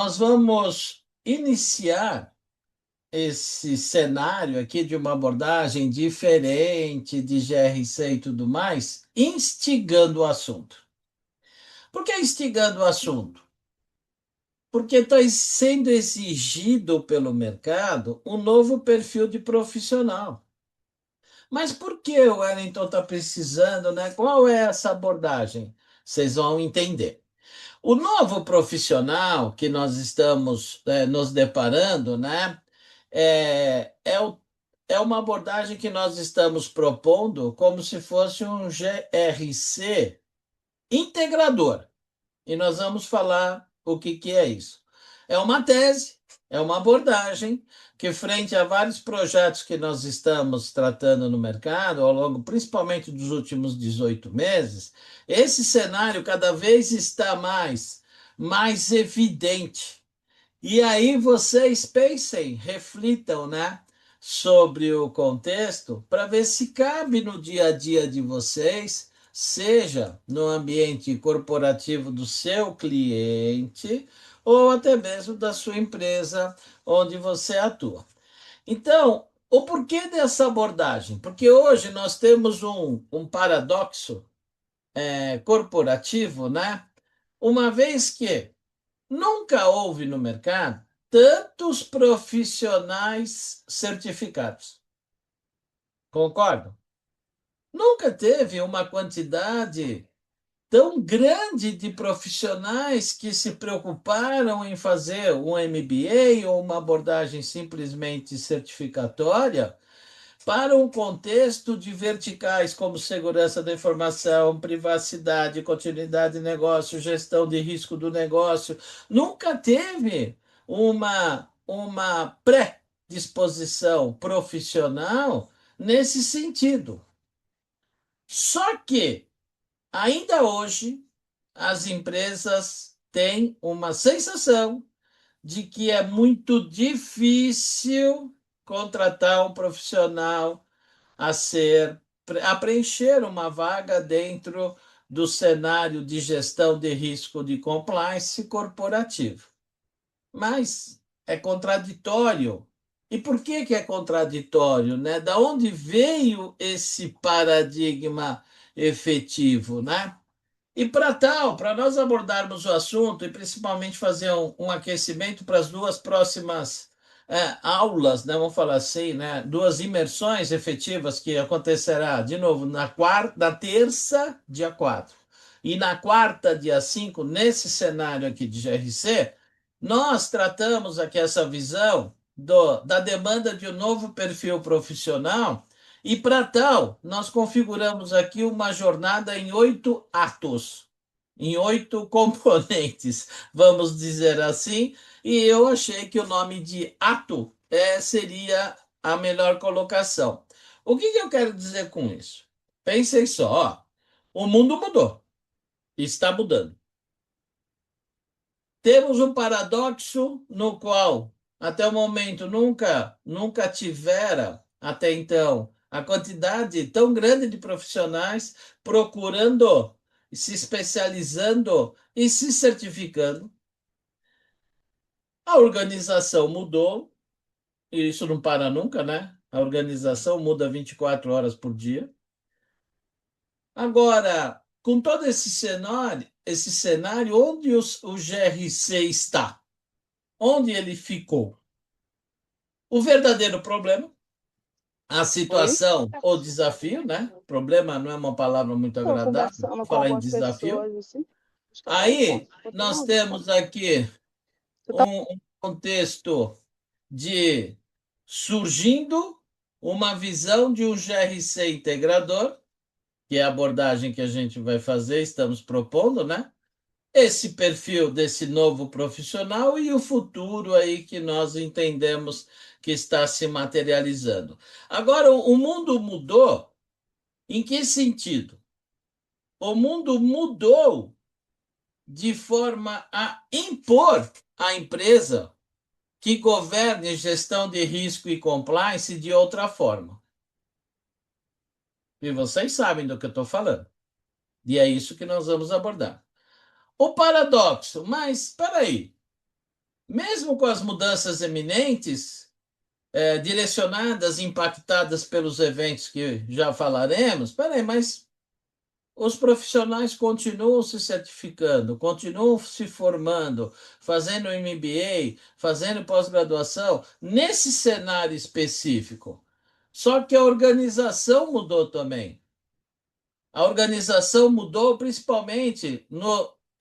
nós vamos iniciar esse cenário aqui de uma abordagem diferente de GRC e tudo mais, instigando o assunto. Por que instigando o assunto? Porque está sendo exigido pelo mercado um novo perfil de profissional. Mas por que o Wellington está precisando, né? Qual é essa abordagem? Vocês vão entender. O novo profissional que nós estamos nos deparando, né, é, é, o- é uma abordagem que nós estamos propondo como se fosse um GRC integrador. E nós vamos falar o que é isso. É uma tese, é uma abordagem que, frente a vários projetos que nós estamos tratando no mercado, ao longo principalmente dos últimos 18 meses, esse cenário cada vez está mais evidente. E aí vocês pensem, reflitam, né, sobre o contexto para ver se cabe no dia a dia de vocês, seja no ambiente corporativo do seu cliente ou até mesmo da sua empresa onde você atua. Então, o porquê dessa abordagem? Porque hoje nós temos um paradoxo corporativo, né? Uma vez que nunca houve no mercado tantos profissionais certificados. Concordo? Nunca teve uma quantidade tão grande de profissionais que se preocuparam em fazer um MBA ou uma abordagem simplesmente certificatória para um contexto de verticais como segurança da informação, privacidade, continuidade de negócio, gestão de risco do negócio. Nunca teve uma predisposição profissional nesse sentido. Só que, ainda hoje, as empresas têm uma sensação de que é muito difícil contratar um profissional a preencher uma vaga dentro do cenário de gestão de risco de compliance corporativo. Mas é contraditório. E por que é contraditório, né? Da onde veio esse paradigma efetivo, né? E para tal, para nós abordarmos o assunto e principalmente fazer um aquecimento para as duas próximas aulas, né, vamos falar assim, né, duas imersões efetivas que acontecerá de novo na terça, dia 4, e na quarta, dia 5 nesse cenário aqui de GRC, nós tratamos aqui essa visão da demanda de um novo perfil profissional e, para tal, nós configuramos aqui uma jornada em 8 atos, em 8 componentes, vamos dizer assim, e eu achei que o nome de ato seria a melhor colocação. O que eu quero dizer com isso? Pensem só, ó, o mundo mudou, está mudando. Temos um paradoxo no qual, até o momento, nunca tivera, até então, a quantidade tão grande de profissionais procurando, se especializando e se certificando. A organização mudou, e isso não para nunca, né? A organização muda 24 horas por dia. Agora, com todo esse cenário, onde o GRC está? Onde ele ficou? O verdadeiro problema, a Oi? situação ou desafio, né? Problema não é uma palavra muito Estou agradável, conversando vou com falar em algumas desafio. pessoas, assim, acho que até o Aí, ponto. Botei no nós audífono. temos aqui Você tá... um contexto de surgindo uma visão de um GRC integrador, que é a abordagem que a gente vai fazer, estamos propondo, né? Esse perfil desse novo profissional e o futuro aí que nós entendemos que está se materializando. Agora, o mundo mudou. Em que sentido? O mundo mudou de forma a impor à empresa que governe gestão de risco e compliance de outra forma. E vocês sabem do que eu estou falando. E é isso que nós vamos abordar. O paradoxo, mas espera aí. mesmo com as mudanças eminentes, direcionadas, impactadas pelos eventos que já falaremos, peraí, mas os profissionais continuam se certificando, continuam se formando, fazendo MBA, fazendo pós-graduação, nesse cenário específico. Só que a organização mudou também. A organização mudou principalmente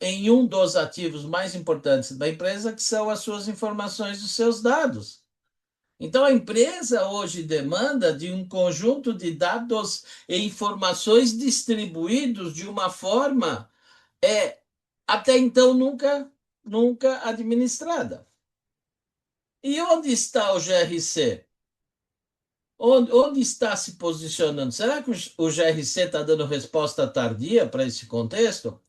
em um dos ativos mais importantes da empresa, que são as suas informações, os seus dados. Então, a empresa hoje demanda de um conjunto de dados e informações distribuídos de uma forma até então nunca administrada. E onde está o GRC? Onde está se posicionando? Será que o GRC está dando resposta tardia para esse contexto?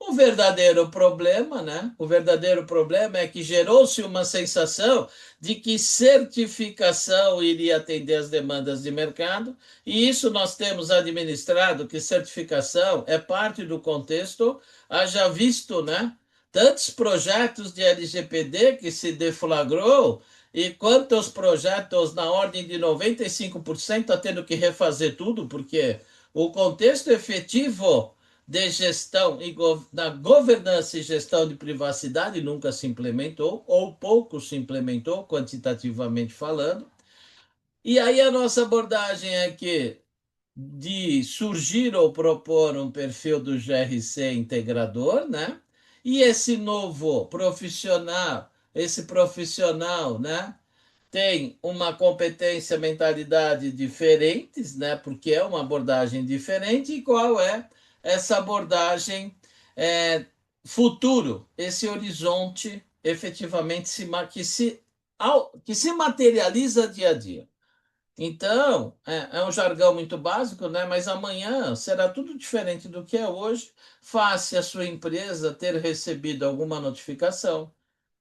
O verdadeiro problema, né? O verdadeiro problema é que gerou-se uma sensação de que certificação iria atender às demandas de mercado, e isso nós temos administrado que certificação é parte do contexto, haja visto, né? Tantos projetos de LGPD que se deflagrou, e quantos projetos na ordem de 95% está tendo que refazer tudo, porque o contexto efetivo de gestão e da governança e gestão de privacidade nunca se implementou, ou pouco se implementou, quantitativamente falando. E aí a nossa abordagem é que de surgir ou propor um perfil do GRC integrador, né? E esse profissional, né? Tem uma competência, mentalidade diferentes, né? Porque é uma abordagem diferente. E qual é essa abordagem é, futuro, esse horizonte efetivamente que se materializa dia a dia? Então, é um jargão muito básico, né? Mas amanhã será tudo diferente do que é hoje. Faça a sua empresa ter recebido alguma notificação,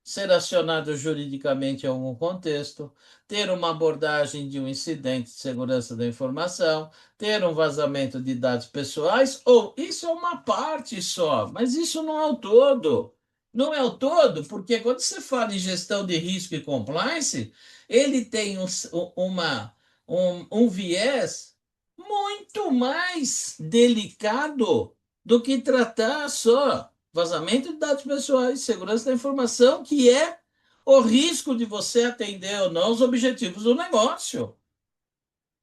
ser acionado juridicamente em algum contexto, ter uma abordagem de um incidente de segurança da informação, ter um vazamento de dados pessoais, ou isso é uma parte só, mas isso não é o todo. Não é o todo, porque quando você fala em gestão de risco e compliance, ele tem um viés muito mais delicado do que tratar só vazamento de dados pessoais, segurança da informação, que é o risco de você atender ou não os objetivos do negócio.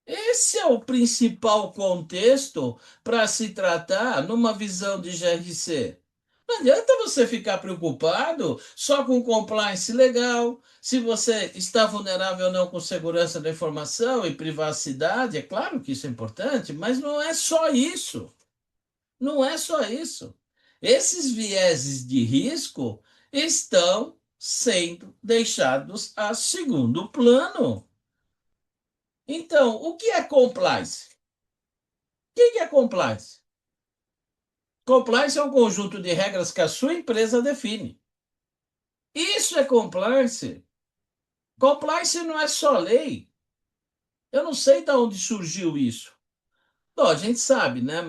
Esse é o principal contexto para se tratar numa visão de GRC. Não adianta você ficar preocupado só com compliance legal, se você está vulnerável ou não com segurança da informação e privacidade. É claro que isso é importante, mas não é só isso. Não é só isso. Esses vieses de risco estão sendo deixados a segundo plano. Então, o que é compliance? O que é compliance? Compliance é um conjunto de regras que a sua empresa define. Isso é compliance. Compliance não é só lei. Eu não sei de onde surgiu isso. Bom, a gente sabe, né?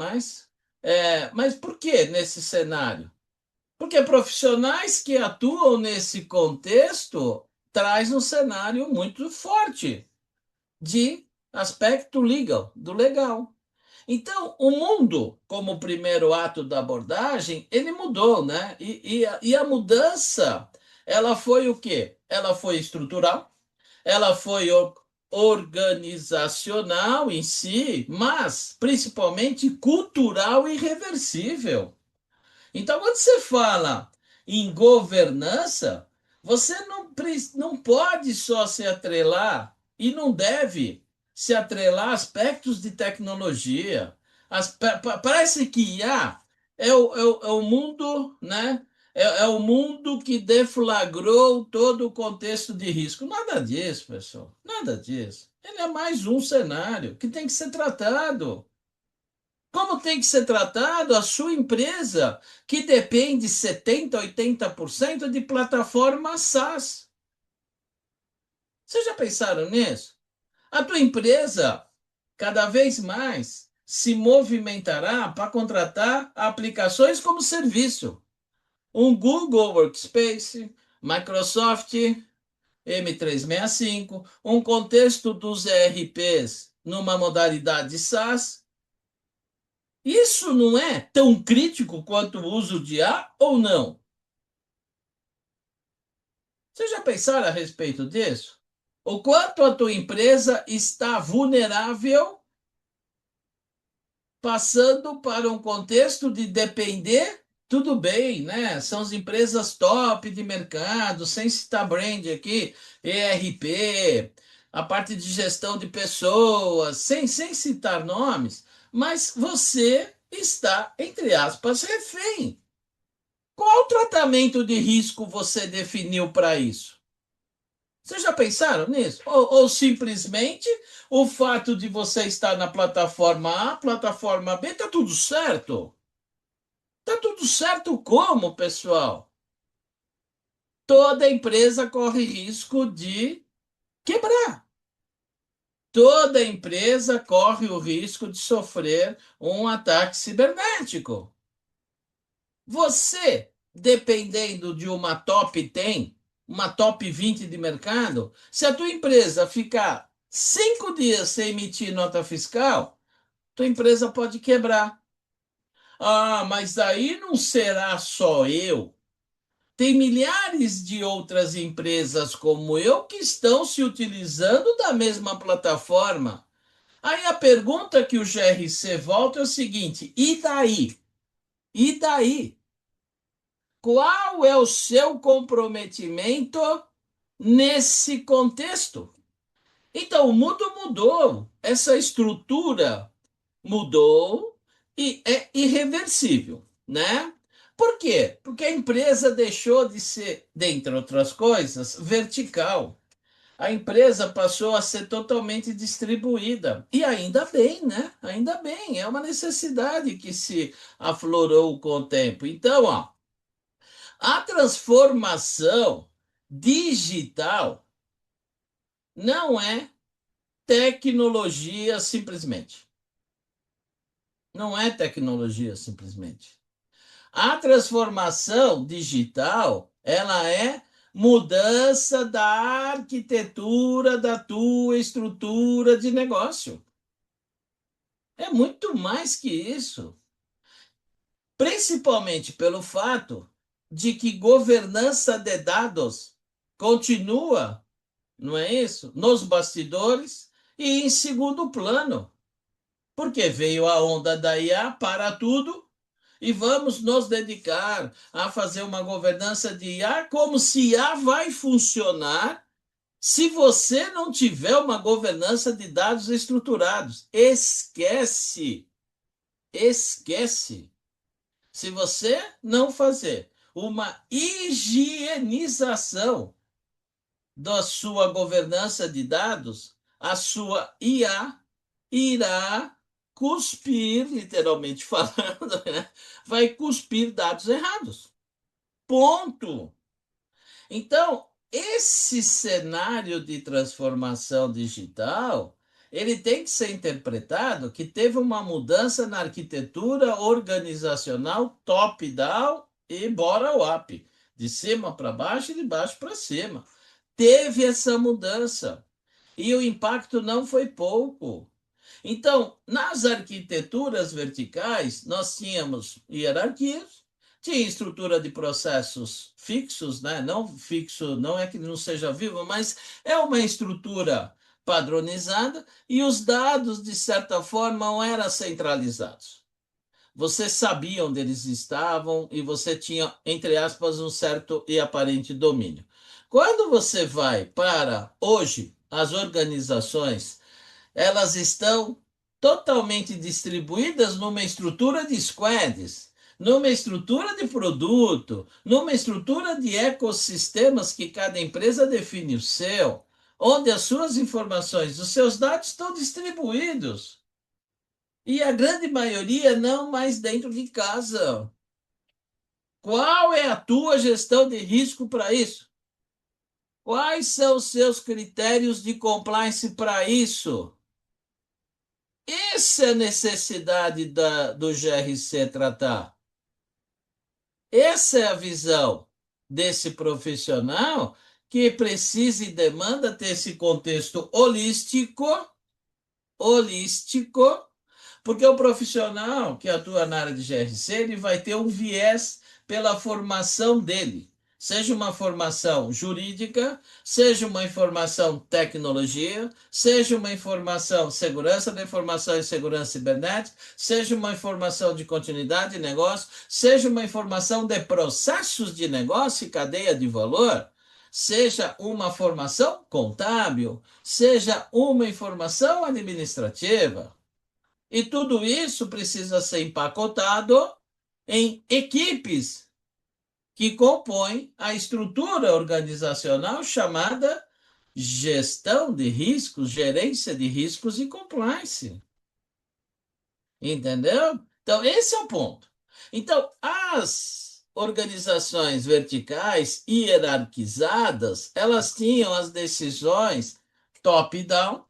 Mas por que nesse cenário? Porque profissionais que atuam nesse contexto traz um cenário muito forte de aspecto legal, do legal. Então, o mundo, como primeiro ato da abordagem, ele mudou, né? E a mudança, ela foi o quê? Ela foi estrutural, ela foi organizacional em si, mas principalmente cultural e reversível. Então, quando você fala em governança, você não pode só se atrelar e não deve se atrelar a aspectos de tecnologia. Parece que IA é o mundo, né? É o mundo que deflagrou todo o contexto de risco. Nada disso, pessoal. Nada disso. Ele é mais um cenário que tem que ser tratado. Como tem que ser tratado a sua empresa, que depende 70, 80% de plataforma SaaS? Vocês já pensaram nisso? A tua empresa, cada vez mais, se movimentará para contratar aplicações como serviço. Um Google Workspace, Microsoft M365, um contexto dos ERPs numa modalidade SaaS. Isso não é tão crítico quanto o uso de IA ou não? Você já pensaram a respeito disso? O quanto a tua empresa está vulnerável passando para um contexto de depender, tudo bem, né? São as empresas top de mercado, sem citar brand aqui, ERP, a parte de gestão de pessoas, sem citar nomes, mas você está, entre aspas, refém. Qual tratamento de risco você definiu para isso? Vocês já pensaram nisso? Ou simplesmente o fato de você estar na plataforma A, plataforma B, tá tudo certo? Tá tudo certo como, pessoal? Toda empresa corre risco de quebrar. Toda empresa corre o risco de sofrer um ataque cibernético. Você, dependendo de uma top 10, uma top 20 de mercado, se a tua empresa ficar 5 dias sem emitir nota fiscal, tua empresa pode quebrar. Ah, mas aí não será só eu. Tem milhares de outras empresas como eu que estão se utilizando da mesma plataforma. Aí a pergunta que o GRC volta é o seguinte: e daí? E daí? Qual é o seu comprometimento nesse contexto? Então, o mundo mudou, essa estrutura mudou e é irreversível, né? Por quê? Porque a empresa deixou de ser, dentre outras coisas, vertical. A empresa passou a ser totalmente distribuída. E ainda bem, né? Ainda bem, é uma necessidade que se aflorou com o tempo. Então, ó, a transformação digital não é tecnologia simplesmente. Não é tecnologia simplesmente. A transformação digital, ela é mudança da arquitetura da tua estrutura de negócio. É muito mais que isso. Principalmente pelo fato de que governança de dados continua, não é isso? Nos bastidores e em segundo plano, porque veio a onda da IA para tudo e vamos nos dedicar a fazer uma governança de IA como se IA vai funcionar se você não tiver uma governança de dados estruturados. Esquece, esquece. Se você não fazer uma higienização da sua governança de dados, a sua IA irá cuspir, literalmente falando, né? Vai cuspir dados errados. Ponto. Então, esse cenário de transformação digital, ele tem que ser interpretado que teve uma mudança na arquitetura organizacional top-down e bottom-up, de cima para baixo e de baixo para cima. Teve essa mudança. E o impacto não foi pouco. Então, nas arquiteturas verticais, nós tínhamos hierarquias, tinha estrutura de processos fixos, né? Não fixo, não é que não seja vivo, mas é uma estrutura padronizada e os dados, de certa forma, não eram centralizados. Você sabia onde eles estavam e você tinha, entre aspas, um certo e aparente domínio. Quando você vai para hoje, as organizações elas estão totalmente distribuídas numa estrutura de squads, numa estrutura de produto, numa estrutura de ecossistemas que cada empresa define o seu, onde as suas informações, os seus dados estão distribuídos. E a grande maioria não mais dentro de casa. Qual é a tua gestão de risco para isso? Quais são os seus critérios de compliance para isso? Essa é a necessidade do GRC tratar. Essa é a visão. desse profissional que precisa e demanda ter esse contexto holístico, porque o profissional que atua na área de GRC, ele vai ter um viés pela formação dele, seja uma formação jurídica, seja uma informação tecnologia, seja uma informação segurança da informação e segurança cibernética, seja uma informação de continuidade de negócio, seja uma informação de processos de negócio e cadeia de valor, seja uma formação contábil, seja uma informação administrativa. E tudo isso precisa ser empacotado em equipes que compõem a estrutura organizacional chamada gestão de riscos, gerência de riscos e compliance. Entendeu? Então, esse é o ponto. Então, as organizações verticais hierarquizadas, elas tinham as decisões top-down,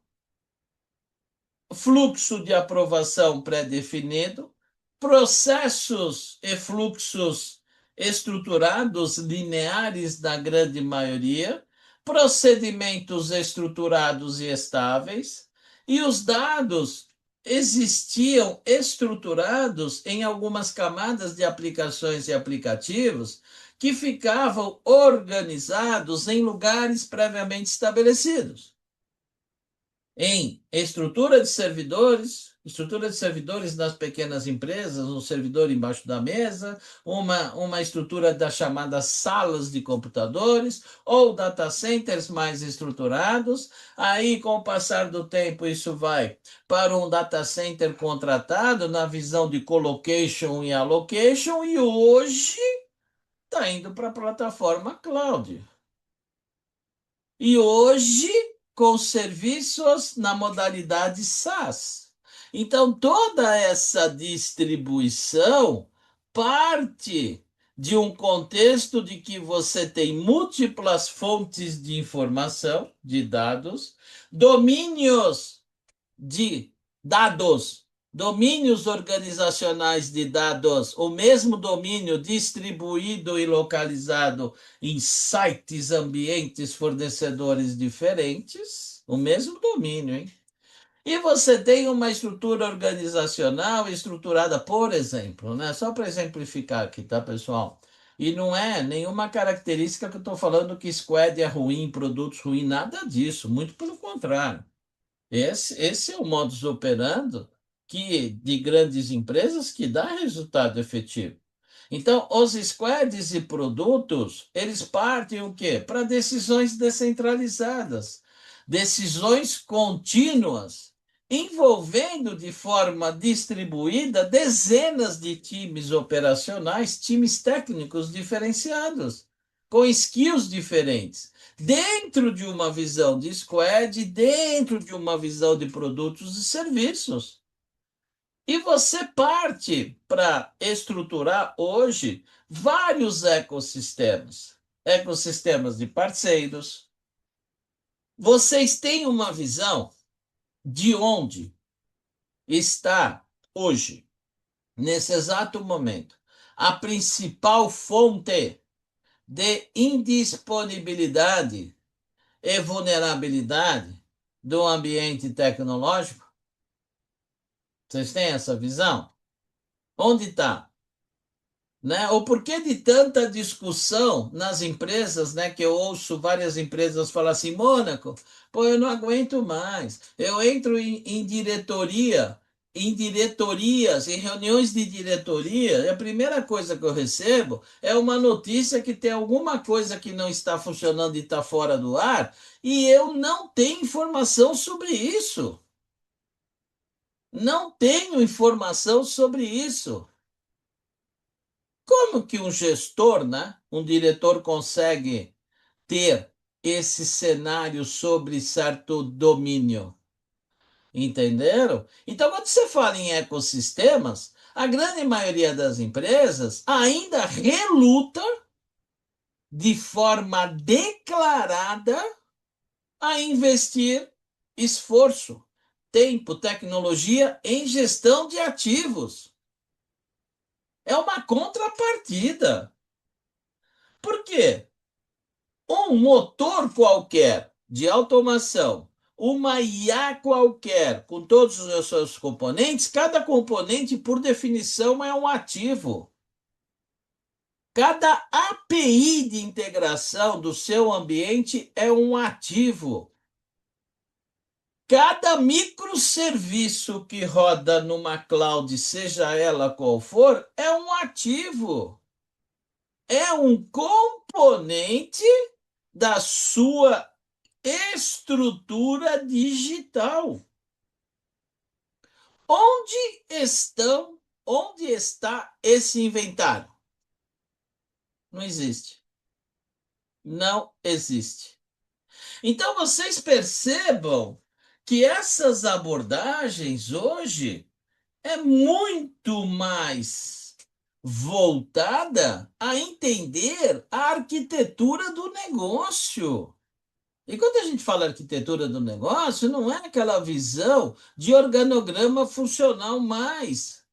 fluxo de aprovação pré-definido, processos e fluxos estruturados, lineares na grande maioria, procedimentos estruturados e estáveis, e os dados existiam estruturados em algumas camadas de aplicações e aplicativos que ficavam organizados em lugares previamente estabelecidos em estrutura de servidores nas pequenas empresas, um servidor embaixo da mesa, uma estrutura das chamadas salas de computadores, ou data centers mais estruturados. Aí, com o passar do tempo, isso vai para um data center contratado na visão de colocation e allocation, e hoje está indo para a plataforma cloud. E hoje, com serviços na modalidade SaaS. Então, toda essa distribuição parte de um contexto de que você tem múltiplas fontes de informação, de dados, domínios de dados, domínios organizacionais de dados, o mesmo domínio distribuído e localizado em sites, ambientes, fornecedores diferentes, o mesmo domínio, hein? E você tem uma estrutura organizacional estruturada, por exemplo, né? Só para exemplificar aqui, tá, pessoal? E não é nenhuma característica que eu estou falando que squad é ruim, produtos ruins, nada disso, muito pelo contrário. Esse é o modus operandi de grandes empresas que dá resultado efetivo. Então, os squads e produtos, eles partem o quê? Para decisões descentralizadas, decisões contínuas, envolvendo de forma distribuída dezenas de times operacionais, times técnicos diferenciados, com skills diferentes dentro de uma visão de squad, dentro de uma visão de produtos e serviços. E você parte para estruturar hoje vários ecossistemas, ecossistemas de parceiros. Vocês têm uma visão de onde está hoje, nesse exato momento, a principal fonte de indisponibilidade e vulnerabilidade do ambiente tecnológico? Vocês têm essa visão? Onde está? Né? O porquê de tanta discussão nas empresas, né? Que eu ouço várias empresas falar assim, Mônaco, pô, eu não aguento mais. Eu entro em diretoria, em diretorias, em reuniões de diretoria, e a primeira coisa que eu recebo é uma notícia que tem alguma coisa que não está funcionando e está fora do ar, e eu não tenho informação sobre isso. Não tenho informação sobre isso. Como que um gestor, né, um diretor consegue ter esse cenário sobre certo domínio? Entenderam? Então, quando você fala em ecossistemas, a grande maioria das empresas ainda reluta de forma declarada a investir esforço, tempo, tecnologia em gestão de ativos. É uma contrapartida. Por quê? Um motor qualquer de automação, uma IA qualquer, com todos os seus componentes, cada componente, por definição, é um ativo. Cada API de integração do seu ambiente é um ativo. Cada microserviço que roda numa cloud, seja ela qual for, é um ativo. É um componente da sua estrutura digital. Onde está esse inventário? Não existe. Não existe. Então vocês percebam que essas abordagens hoje é muito mais voltada a entender a arquitetura do negócio. E quando a gente fala arquitetura do negócio, não é aquela visão de organograma funcional mais.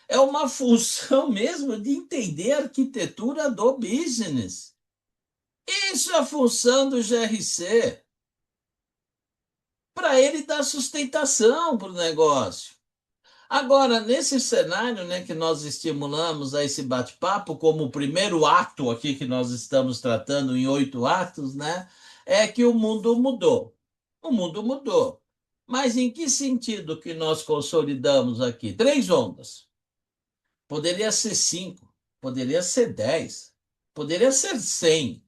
É uma função mesmo de entender a arquitetura do business. Isso é a função do GRC, para ele dar sustentação para o negócio. Agora, nesse cenário, né, que nós estimulamos a esse bate-papo, como o primeiro ato aqui que nós estamos tratando em 8 atos, né, é que o mundo mudou. O mundo mudou. Mas em que sentido que nós consolidamos aqui? 3 ondas. Poderia ser 5, poderia ser 10, poderia ser 100.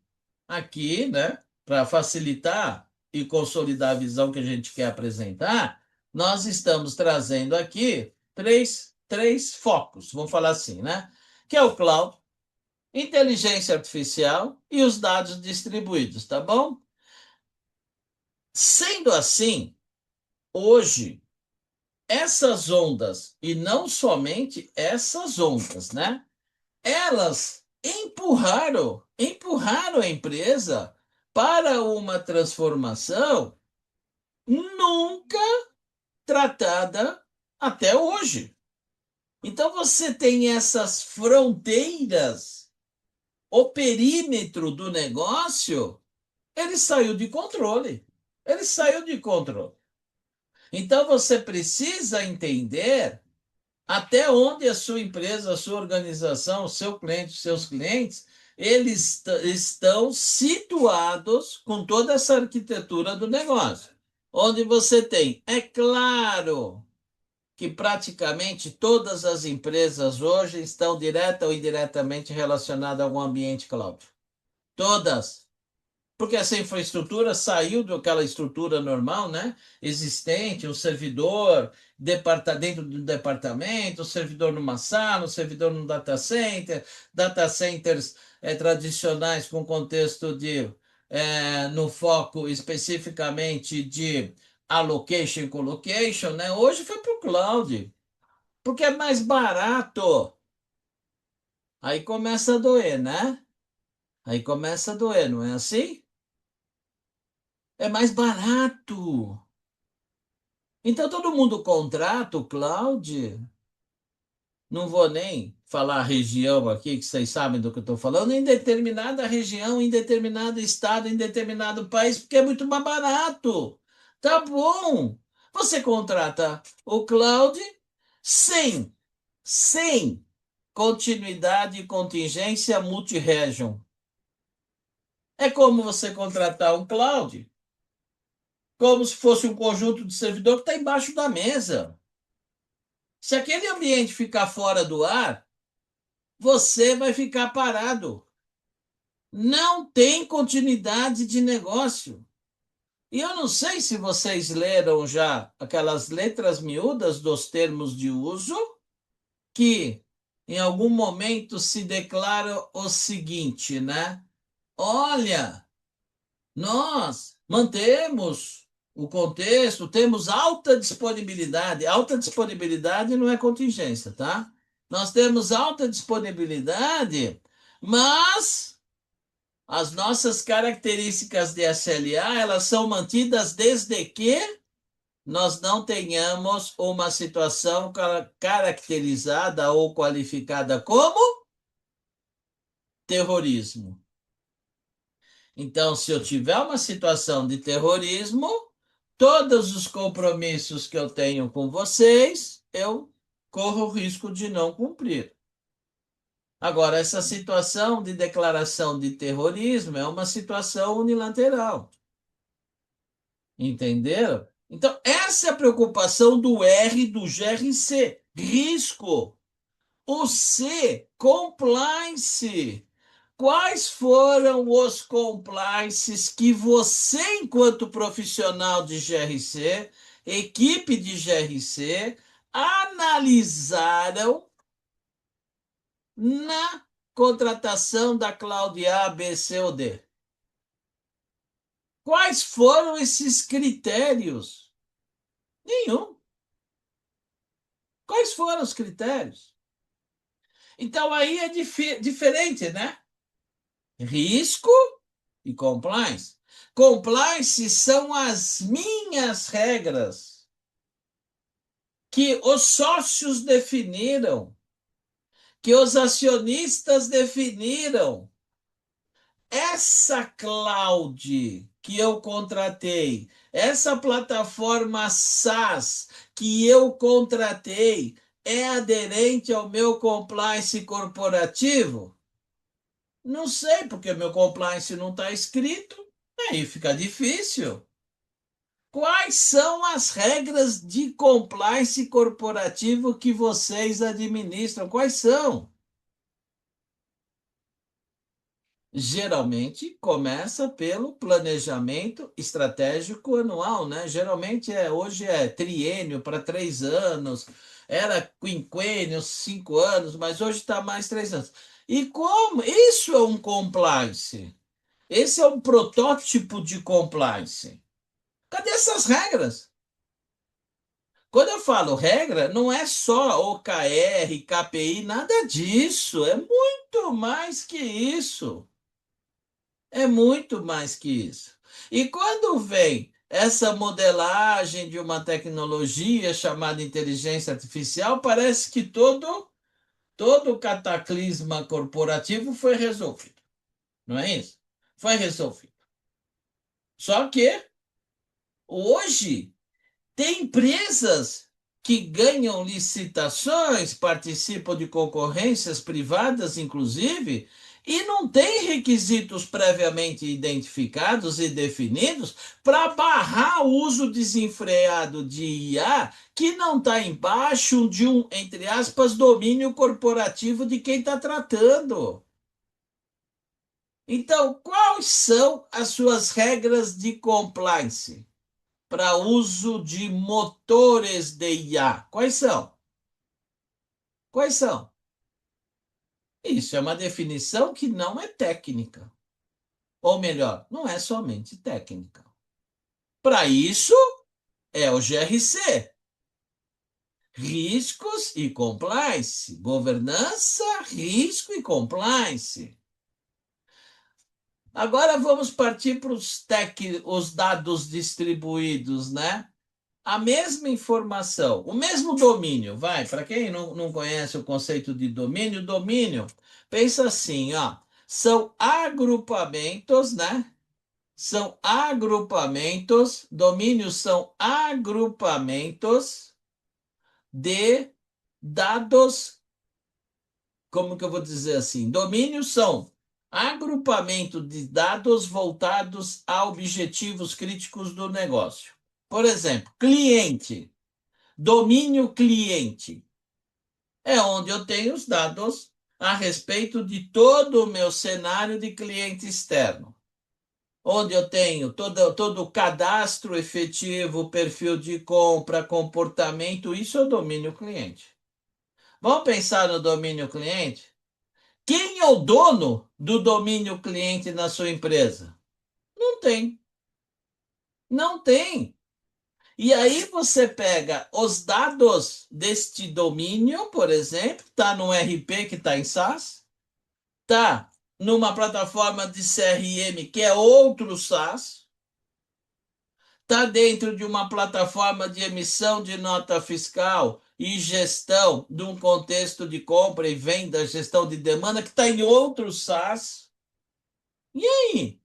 Aqui, né, para facilitar e consolidar a visão que a gente quer apresentar, nós estamos trazendo aqui três focos, vamos falar assim, né? Que é o cloud, inteligência artificial e os dados distribuídos, tá bom? Sendo assim, hoje, essas ondas, e não somente essas ondas, né? Elas empurraram a empresa para uma transformação nunca tratada até hoje. Então você tem essas fronteiras, o perímetro do negócio, ele saiu de controle. Ele saiu de controle. Então você precisa entender até onde a sua empresa, a sua organização, o seu cliente, os seus clientes, eles estão situados com toda essa arquitetura do negócio. Onde você tem, é claro, que praticamente todas as empresas hoje estão direta ou indiretamente relacionadas a algum ambiente cloud. Todas. Porque essa infraestrutura saiu daquela estrutura normal, né? Existente, o servidor dentro do departamento, o servidor numa sala, o servidor num data centers tradicionais com contexto de, no foco especificamente de allocation e colocation, né? Hoje foi para o cloud, porque é mais barato. Aí começa a doer, né? Aí começa a doer, não é assim? É mais barato. Então todo mundo contrata o cloud. Não vou nem falar a região aqui, que vocês sabem do que eu estou falando, em determinada região, em determinado estado, em determinado país, porque é muito mais barato. Tá bom. Você contrata o cloud sem, sem continuidade e contingência multi-region. É como você contratar um cloud como se fosse um conjunto de servidor que está embaixo da mesa. Se aquele ambiente ficar fora do ar, você vai ficar parado. Não tem continuidade de negócio. E eu não sei se vocês leram já aquelas letras miúdas dos termos de uso, que em algum momento se declara o seguinte, né? Olha, nós mantemos o contexto, temos alta disponibilidade. Alta disponibilidade não é contingência, tá? Nós temos alta disponibilidade, mas as nossas características de SLA, elas são mantidas desde que nós não tenhamos uma situação caracterizada ou qualificada como terrorismo. Então, se eu tiver uma situação de terrorismo, todos os compromissos que eu tenho com vocês, eu corro o risco de não cumprir. Agora, essa situação de declaração de terrorismo é uma situação unilateral. Entenderam? Então, essa é a preocupação do R do GRC, risco. O C, compliance. Quais foram os compliances que você, enquanto profissional de GRC, equipe de GRC, analisaram na contratação da Cláudia A, B, C ou D? Quais foram esses critérios? Nenhum. Quais foram os critérios? Então aí é diferente, né? Risco e compliance. Compliance são as minhas regras que os sócios definiram, que os acionistas definiram. Essa cloud que eu contratei, essa plataforma SaaS que eu contratei, é aderente ao meu compliance corporativo? Não sei, porque meu compliance não está escrito, aí fica difícil. Quais são as regras de compliance corporativo que vocês administram? Quais são? Geralmente começa pelo planejamento estratégico anual, né? Geralmente hoje é triênio para 3 anos, era quinquênio, 5 anos, mas hoje está mais 3 anos. E como isso é um compliance? Esse é um protótipo de compliance. Cadê essas regras? Quando eu falo regra, não é só OKR, KPI, nada disso. É muito mais que isso. É muito mais que isso. E quando vem essa modelagem de uma tecnologia chamada inteligência artificial, parece que todo o cataclisma corporativo foi resolvido. Não é isso? Foi resolvido. Só que hoje tem empresas que ganham licitações, participam de concorrências privadas, inclusive, e não tem requisitos previamente identificados e definidos para barrar o uso desenfreado de IA que não está embaixo de um, entre aspas, domínio corporativo de quem está tratando. Então, quais são as suas regras de compliance para uso de motores de IA? Quais são? Quais são? Isso é uma definição que não é técnica. Ou melhor, não é somente técnica. Para isso, é o GRC. Riscos e compliance. Governança, risco e compliance. Agora vamos partir para os dados distribuídos, né? A mesma informação, o mesmo domínio, vai, para quem não conhece o conceito de domínio, domínio, pensa assim, ó, são agrupamentos, né? São agrupamentos, domínios são agrupamentos de dados, como que eu vou dizer assim? Domínios são agrupamento de dados voltados a objetivos críticos do negócio. Por exemplo, cliente. Domínio cliente é onde eu tenho os dados a respeito de todo o meu cenário de cliente externo, onde eu tenho todo o cadastro efetivo, perfil de compra, comportamento, isso é o domínio cliente. Vamos pensar no domínio cliente? Quem é o dono do domínio cliente na sua empresa? Não tem. Não tem. E aí você pega os dados deste domínio, por exemplo, está no RP que está em SaaS, está numa plataforma de CRM que é outro SaaS, está dentro de uma plataforma de emissão de nota fiscal e gestão de um contexto de compra e venda, gestão de demanda, que está em outro SaaS. E aí?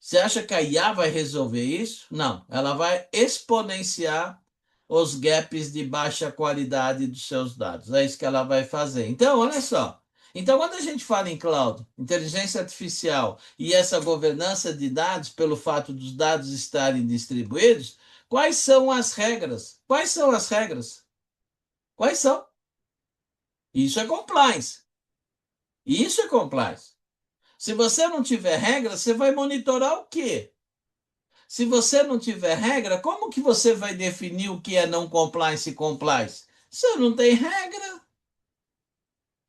Você acha que a IA vai resolver isso? Não, ela vai exponenciar os gaps de baixa qualidade dos seus dados. É isso que ela vai fazer. Então, olha só. Então, quando a gente fala em cloud, inteligência artificial e essa governança de dados, pelo fato dos dados estarem distribuídos, quais são as regras? Quais são as regras? Quais são? Isso é compliance. Isso é compliance. Se você não tiver regra, você vai monitorar o quê? Se você não tiver regra, como que você vai definir o que é não compliance e compliance? Você não tem regra.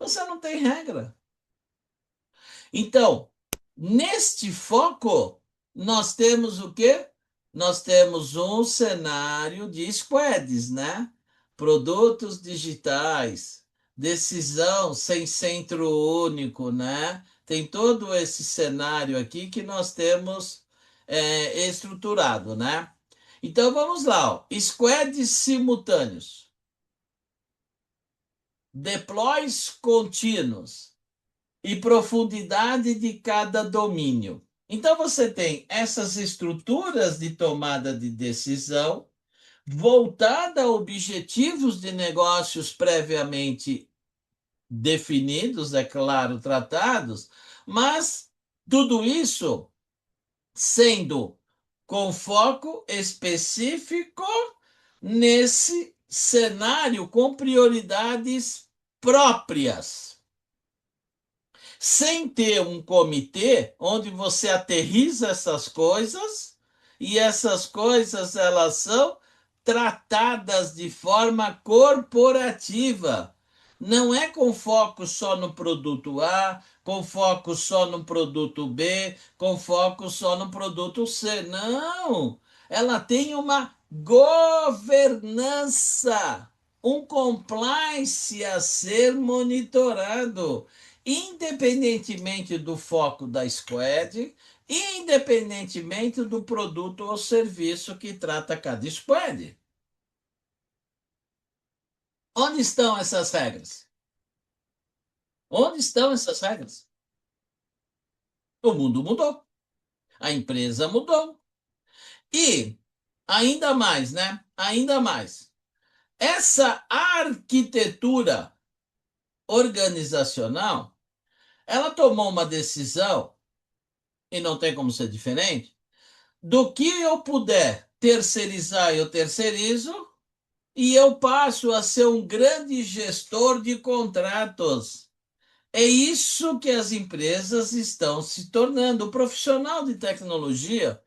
Você não tem regra. Então, neste foco, nós temos o quê? Nós temos um cenário de squads, né? Produtos digitais, decisão sem centro único, né? Tem todo esse cenário aqui que nós temos estruturado, né? Então vamos lá, ó. Squads simultâneos, deploys contínuos e profundidade de cada domínio. Então, você tem essas estruturas de tomada de decisão voltada a objetivos de negócios previamente definidos, é claro, tratados, mas tudo isso sendo com foco específico nesse cenário com prioridades próprias, sem ter um comitê onde você aterriza essas coisas e essas coisas elas são tratadas de forma corporativa. Não é com foco só no produto A, com foco só no produto B, com foco só no produto C. Não! Ela tem uma governança, um compliance a ser monitorado independentemente do foco da squad, independentemente do produto ou serviço que trata cada squad. Onde estão essas regras? Onde estão essas regras? O mundo mudou, a empresa mudou. E ainda mais, né? Ainda mais. Essa arquitetura organizacional, ela tomou uma decisão, e não tem como ser diferente, do que eu puder terceirizar, eu terceirizo, e eu passo a ser um grande gestor de contratos. É isso que as empresas estão se tornando. O profissional de tecnologia,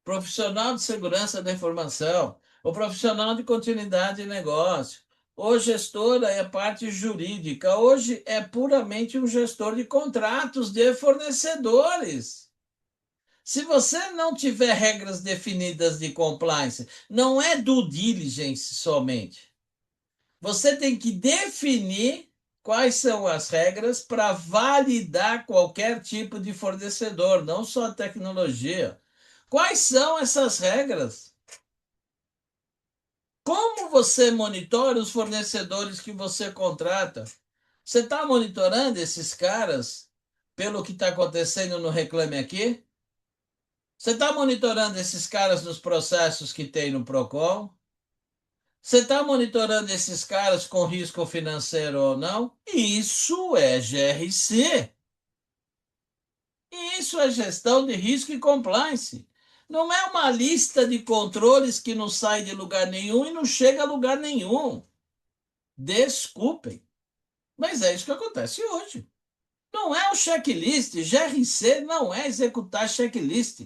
profissional de segurança da informação, o profissional de continuidade de negócio, o gestor é a parte jurídica. Hoje é puramente um gestor de contratos de fornecedores. Se você não tiver regras definidas de compliance, não é due diligence somente. Você tem que definir quais são as regras para validar qualquer tipo de fornecedor, não só a tecnologia. Quais são essas regras? Como você monitora os fornecedores que você contrata? Você está monitorando esses caras pelo que está acontecendo no Reclame Aqui? Você está monitorando esses caras nos processos que tem no Procon? Você está monitorando esses caras com risco financeiro ou não? Isso é GRC. Isso é gestão de risco e compliance. Não é uma lista de controles que não sai de lugar nenhum e não chega a lugar nenhum. Desculpem, mas é isso que acontece hoje. Não é o checklist. GRC não é executar checklist.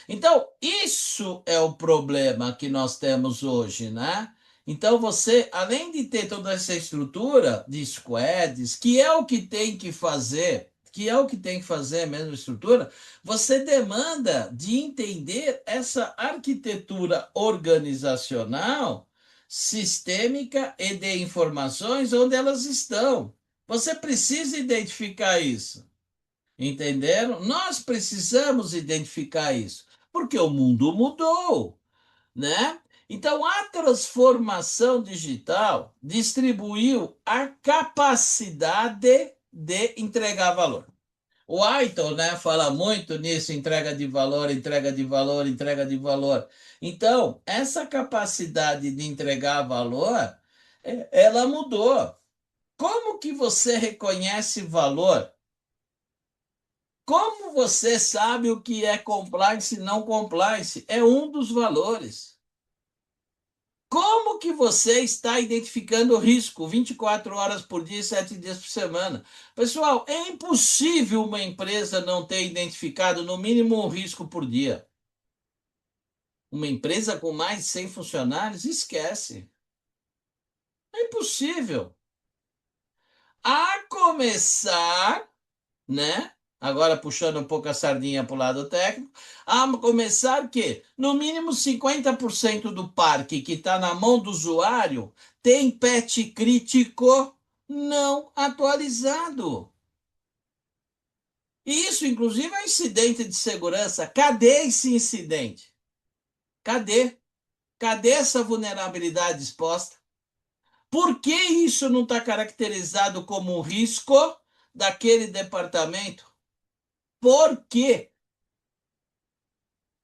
Então, isso é o problema que nós temos hoje, né? Então, você, além de ter toda essa estrutura de squads, que é o que tem que fazer, que é o que tem que fazer mesmo a estrutura, você demanda de entender essa arquitetura organizacional, sistêmica e de informações onde elas estão. Você precisa identificar isso. Entenderam? Nós precisamos identificar isso, porque o mundo mudou, né? Então, a transformação digital distribuiu a capacidade de entregar valor. O Aiton, né, fala muito nisso, entrega de valor, entrega de valor, entrega de valor. Então, essa capacidade de entregar valor, ela mudou. Como que você reconhece valor? Como você sabe o que é compliance e não compliance? É um dos valores. Como que você está identificando o risco 24 horas por dia, 7 dias por semana? Pessoal, é impossível uma empresa não ter identificado no mínimo um risco por dia. Uma empresa com mais de 100 funcionários, esquece. É impossível. A começar, né? Agora puxando um pouco a sardinha para o lado técnico, a começar que no mínimo 50% do parque que está na mão do usuário tem patch crítico não atualizado. E isso, inclusive, é incidente de segurança. Cadê esse incidente? Cadê? Cadê essa vulnerabilidade exposta? Por que isso não está caracterizado como um risco daquele departamento? Por quê?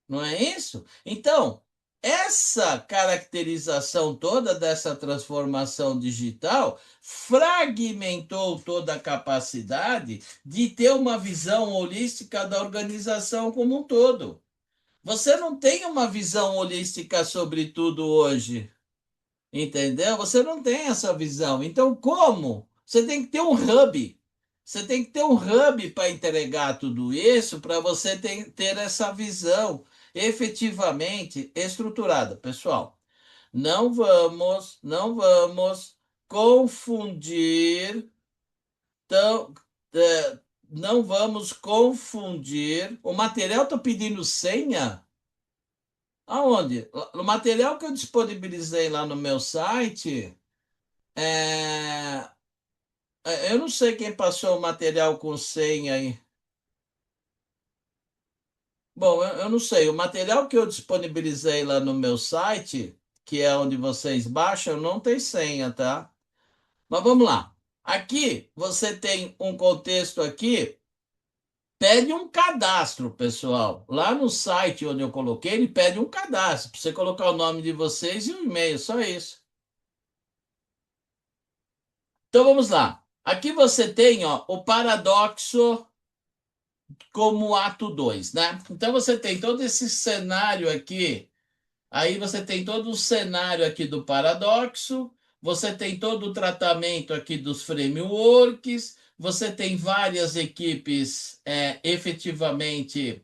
Não é isso? Então, essa caracterização toda dessa transformação digital fragmentou toda a capacidade de ter uma visão holística da organização como um todo. Você não tem uma visão holística sobre tudo hoje. Entendeu? Você não tem essa visão. Então, como? Você tem que ter um hub. Você tem que ter um hub para entregar tudo isso, para você ter essa visão efetivamente estruturada. Pessoal, não vamos confundir, tão, é, não vamos confundir. O material está pedindo senha? Aonde? No material que eu disponibilizei lá no meu site. É, eu não sei quem passou o material com senha aí. Bom, eu não sei. O material que eu disponibilizei lá no meu site, que é onde vocês baixam, não tem senha, tá? Mas vamos lá. Aqui você tem um contexto aqui. Pede um cadastro, pessoal. Lá no site onde eu coloquei, ele pede um cadastro para você colocar o nome de vocês e um e-mail, só isso. Então vamos lá. Aqui você tem, ó, o paradoxo como ato 2, né? Então você tem todo esse cenário aqui, aí você tem todo o cenário aqui do paradoxo, você tem todo o tratamento aqui dos frameworks, você tem várias equipes efetivamente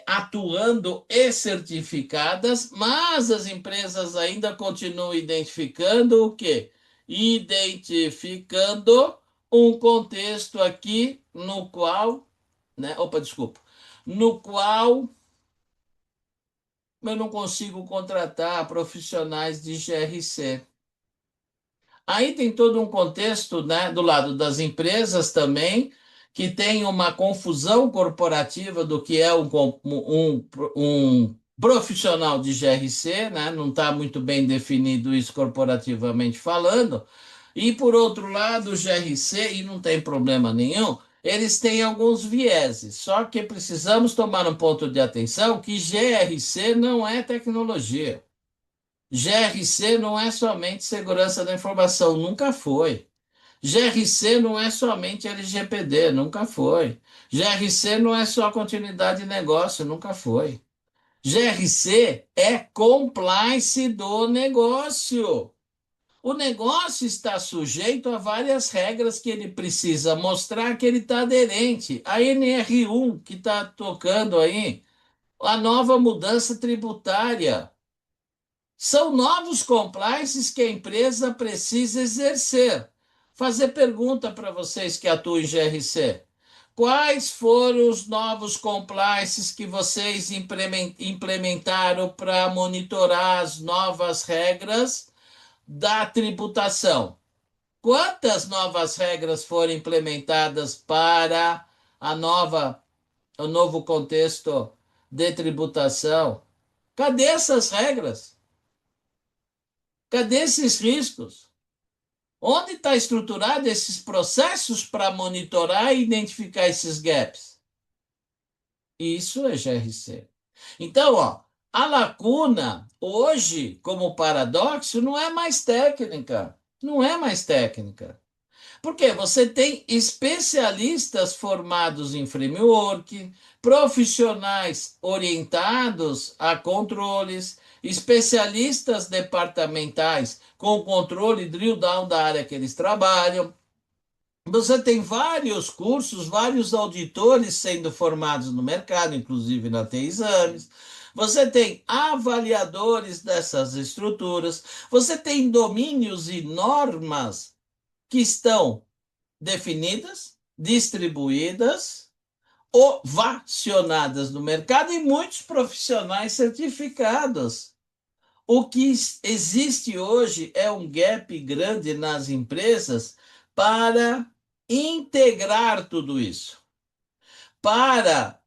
atuando e certificadas, mas as empresas ainda continuam identificando o quê? Identificando um contexto aqui no qual, né? Opa, desculpa. No qual eu não consigo contratar profissionais de GRC. Aí tem todo um contexto, né, do lado das empresas também, que tem uma confusão corporativa do que é um profissional de GRC, né? Não está muito bem definido isso corporativamente falando. E por outro lado, o GRC, e não tem problema nenhum, eles têm alguns vieses. Só que precisamos tomar um ponto de atenção que GRC não é tecnologia. GRC não é somente segurança da informação, nunca foi. GRC não é somente LGPD, nunca foi. GRC não é só continuidade de negócio, nunca foi. GRC é compliance do negócio. O negócio está sujeito a várias regras que ele precisa mostrar que ele está aderente. A NR1 que está tocando aí, a nova mudança tributária. São novos compliances que a empresa precisa exercer. Fazer pergunta para vocês que atuam em GRC. Quais foram os novos compliances que vocês implementaram para monitorar as novas regras da tributação? Quantas novas regras foram implementadas para o novo contexto de tributação? Cadê essas regras? Cadê esses riscos? Onde está estruturado esses processos para monitorar e identificar esses gaps? Isso é GRC. Então, ó, a lacuna hoje, como paradoxo, não é mais técnica. Não é mais técnica. Porque você tem especialistas formados em framework, profissionais orientados a controles, especialistas departamentais com controle drill down da área que eles trabalham. Você tem vários cursos, vários auditores sendo formados no mercado, inclusive na T-Exames. Você tem avaliadores dessas estruturas. Você tem domínios e normas que estão definidas, distribuídas, ovacionadas no mercado e muitos profissionais certificados. O que existe hoje é um gap grande nas empresas para integrar tudo isso, para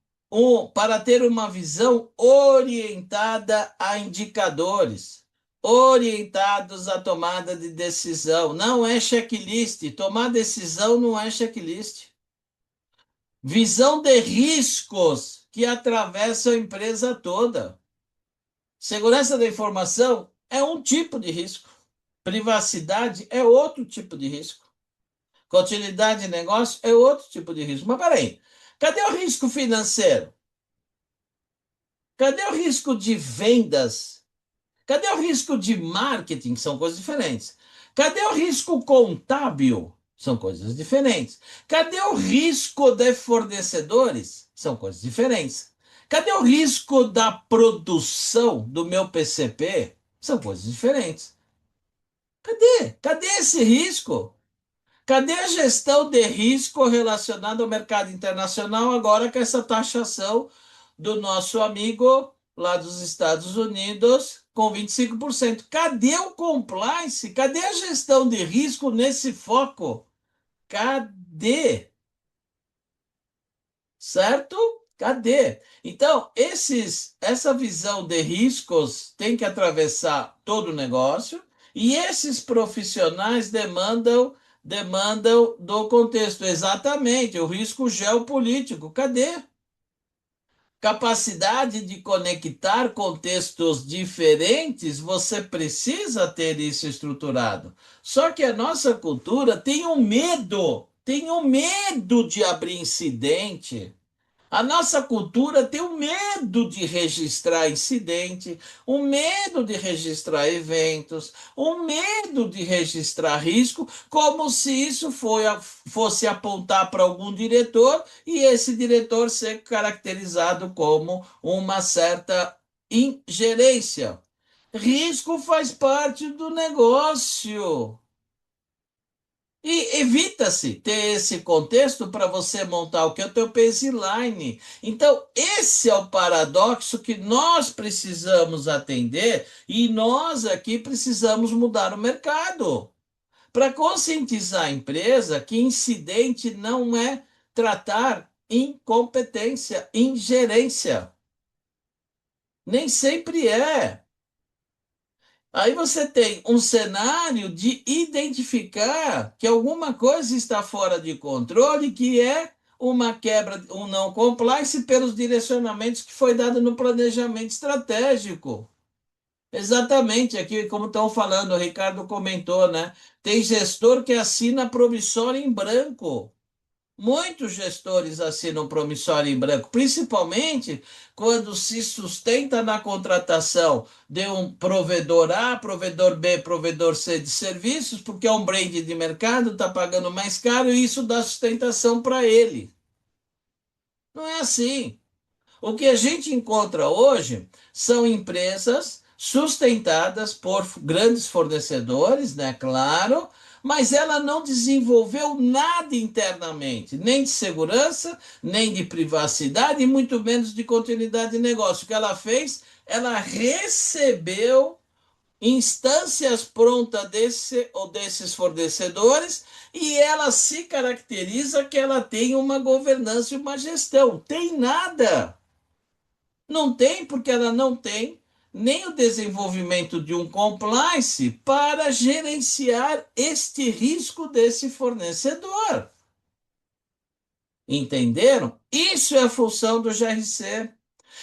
ter uma visão orientada a indicadores, orientados à tomada de decisão. Não é checklist. Tomar decisão não é checklist. Visão de riscos que atravessam a empresa toda. Segurança da informação é um tipo de risco. Privacidade é outro tipo de risco. Continuidade de negócio é outro tipo de risco. Mas peraí, cadê o risco financeiro? Cadê o risco de vendas? Cadê o risco de marketing? São coisas diferentes. Cadê o risco contábil? São coisas diferentes. Cadê o risco de fornecedores? São coisas diferentes. Cadê o risco da produção do meu PCP? São coisas diferentes. Cadê? Cadê esse risco? Cadê a gestão de risco relacionada ao mercado internacional agora com essa taxação do nosso amigo lá dos Estados Unidos com 25%? Cadê o compliance? Cadê a gestão de risco nesse foco? Cadê? Certo? Cadê? Então, essa visão de riscos tem que atravessar todo o negócio e esses profissionais demandam do contexto. Exatamente, o risco geopolítico. Cadê? Capacidade de conectar contextos diferentes, você precisa ter isso estruturado. Só que a nossa cultura tem um medo de abrir incidente. A nossa cultura tem o medo de registrar incidente, o medo de registrar eventos, o medo de registrar risco, como se isso fosse apontar para algum diretor e esse diretor ser caracterizado como uma certa ingerência. Risco faz parte do negócio. E evita-se ter esse contexto para você montar o que é o teu baseline. Então, esse é o paradoxo que nós precisamos atender e nós aqui precisamos mudar o mercado para conscientizar a empresa que incidente não é tratar incompetência, ingerência. Nem sempre é. Aí você tem um cenário de identificar que alguma coisa está fora de controle, que é uma quebra, um não compliance pelos direcionamentos que foi dado no planejamento estratégico. Exatamente, aqui como estão falando, o Ricardo comentou, né? Tem gestor que assina promissório em branco. Muitos gestores assinam promissório em branco, principalmente quando se sustenta na contratação de um provedor A, provedor B, provedor C de serviços, porque é um brand de mercado, está pagando mais caro e isso dá sustentação para ele. Não é assim. O que a gente encontra hoje são empresas sustentadas por grandes fornecedores, né? Claro, mas ela não desenvolveu nada internamente, nem de segurança, nem de privacidade, e muito menos de continuidade de negócio. O que ela fez? Ela recebeu instâncias prontas desse ou desses fornecedores e ela se caracteriza que ela tem uma governança e uma gestão. Tem nada. Não tem porque ela não tem nem o desenvolvimento de um compliance para gerenciar este risco desse fornecedor. Entenderam? Isso é a função do GRC.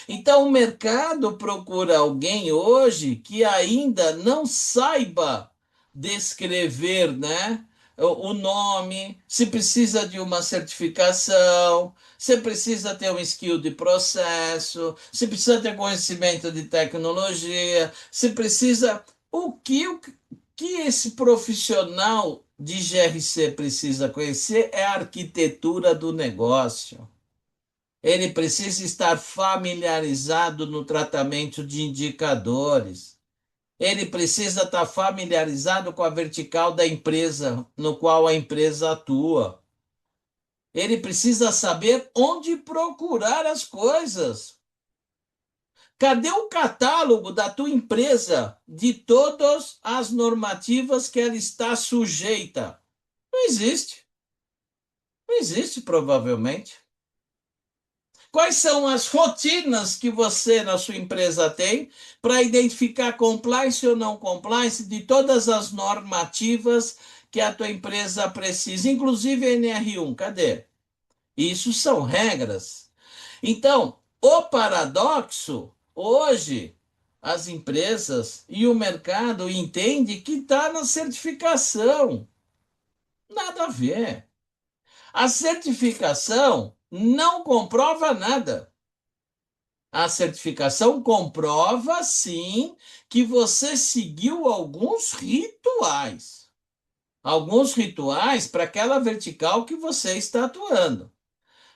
Então, o mercado procura alguém hoje que ainda não saiba descrever, né, o nome, se precisa de uma certificação, se precisa ter um skill de processo, se precisa ter conhecimento de tecnologia, se precisa. O que esse profissional de GRC precisa conhecer é a arquitetura do negócio. Ele precisa estar familiarizado no tratamento de indicadores. Ele precisa estar familiarizado com a vertical da empresa, no qual a empresa atua. Ele precisa saber onde procurar as coisas. Cadê o catálogo da tua empresa de todas as normativas que ela está sujeita? Não existe. Não existe, provavelmente. Quais são as rotinas que você na sua empresa tem para identificar compliance ou não compliance de todas as normativas que a tua empresa precisa, inclusive NR1? Cadê? Isso são regras. Então, o paradoxo, hoje, as empresas e o mercado entendem que está na certificação. Nada a ver. A certificação não comprova nada. A certificação comprova, sim, que você seguiu alguns rituais. Alguns rituais para aquela vertical que você está atuando.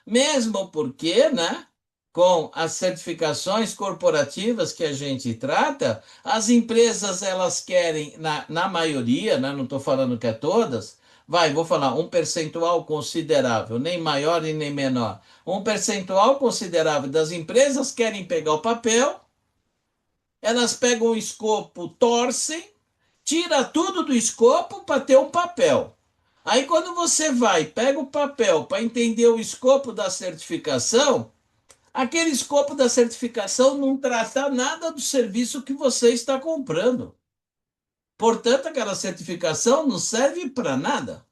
Mesmo porque, né, com as certificações corporativas que a gente trata, as empresas elas querem, na maioria, né, não estou falando que é todas, vou falar um percentual considerável, nem maior e nem menor. Um percentual considerável das empresas querem pegar o papel, elas pegam o escopo, torcem, tira tudo do escopo para ter um papel. Aí quando você vai, pega o papel para entender o escopo da certificação, aquele escopo da certificação não trata nada do serviço que você está comprando. Portanto, aquela certificação não serve para nada.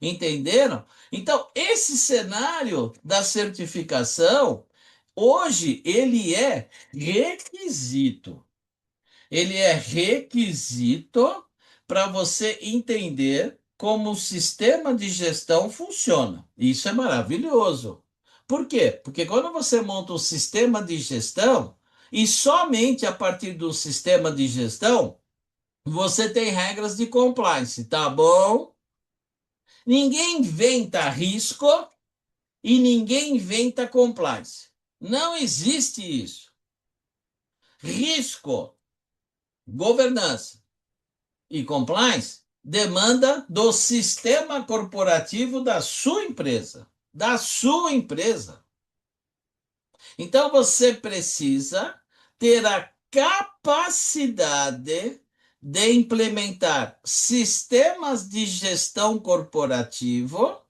Entenderam? Então, esse cenário da certificação, hoje, ele é requisito. Ele é requisito para você entender como o sistema de gestão funciona. Isso é maravilhoso. Por quê? Porque quando você monta um sistema de gestão, e somente a partir do sistema de gestão, você tem regras de compliance, tá bom? Ninguém inventa risco e ninguém inventa compliance. Não existe isso. Risco, governança e compliance demanda do sistema corporativo da sua empresa. Da sua empresa. Então você precisa ter a capacidade de implementar sistemas de gestão corporativo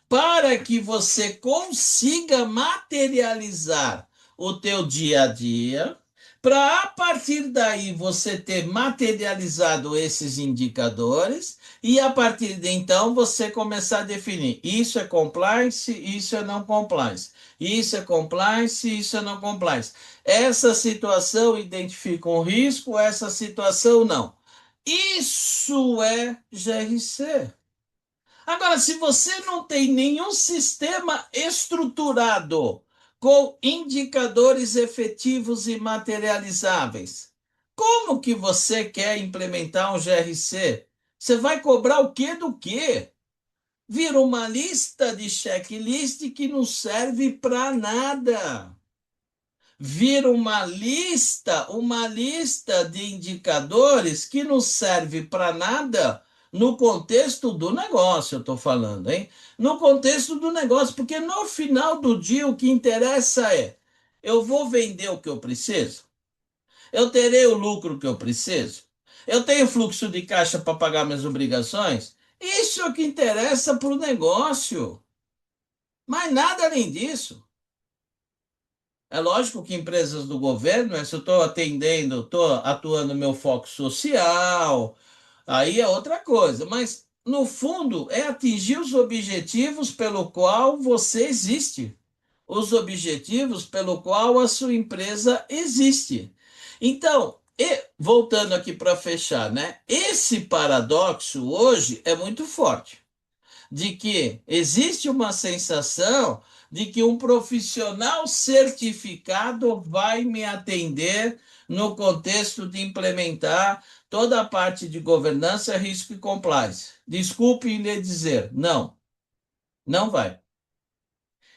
para que você consiga materializar o teu dia a dia, para a partir daí você ter materializado esses indicadores e a partir de então você começar a definir isso é compliance, isso é não compliance, isso é compliance, isso é não compliance. Essa situação identifica um risco, essa situação não. Isso é GRC. Agora, se você não tem nenhum sistema estruturado com indicadores efetivos e materializáveis, como que você quer implementar um GRC? Você vai cobrar o quê do quê? Vira uma lista de checklist que não serve para nada. Vira uma lista de indicadores que não serve para nada no contexto do negócio, eu estou falando, hein? No contexto do negócio, porque no final do dia o que interessa é: eu vou vender o que eu preciso? Eu terei o lucro que eu preciso? Eu tenho fluxo de caixa para pagar minhas obrigações? Isso é o que interessa para o negócio. Mas nada além disso. É lógico que empresas do governo, se eu estou atendendo, estou atuando no meu foco social, aí é outra coisa. Mas, no fundo, é atingir os objetivos pelo qual você existe, os objetivos pelo qual a sua empresa existe. Então, voltando aqui para fechar, né? Esse paradoxo hoje é muito forte de que existe uma sensação de que um profissional certificado vai me atender no contexto de implementar toda a parte de governança, risco e compliance. Desculpe lhe dizer, não, não vai.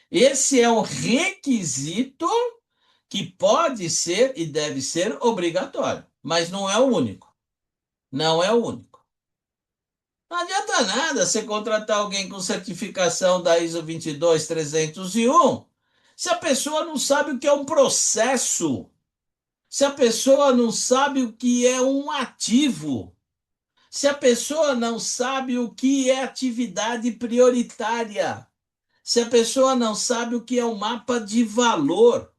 Esse é um requisito que pode ser e deve ser obrigatório, mas não é o único. Não é o único. Não adianta nada você contratar alguém com certificação da ISO 22301 se a pessoa não sabe o que é um processo, se a pessoa não sabe o que é um ativo, se a pessoa não sabe o que é atividade prioritária, se a pessoa não sabe o que é um mapa de valor.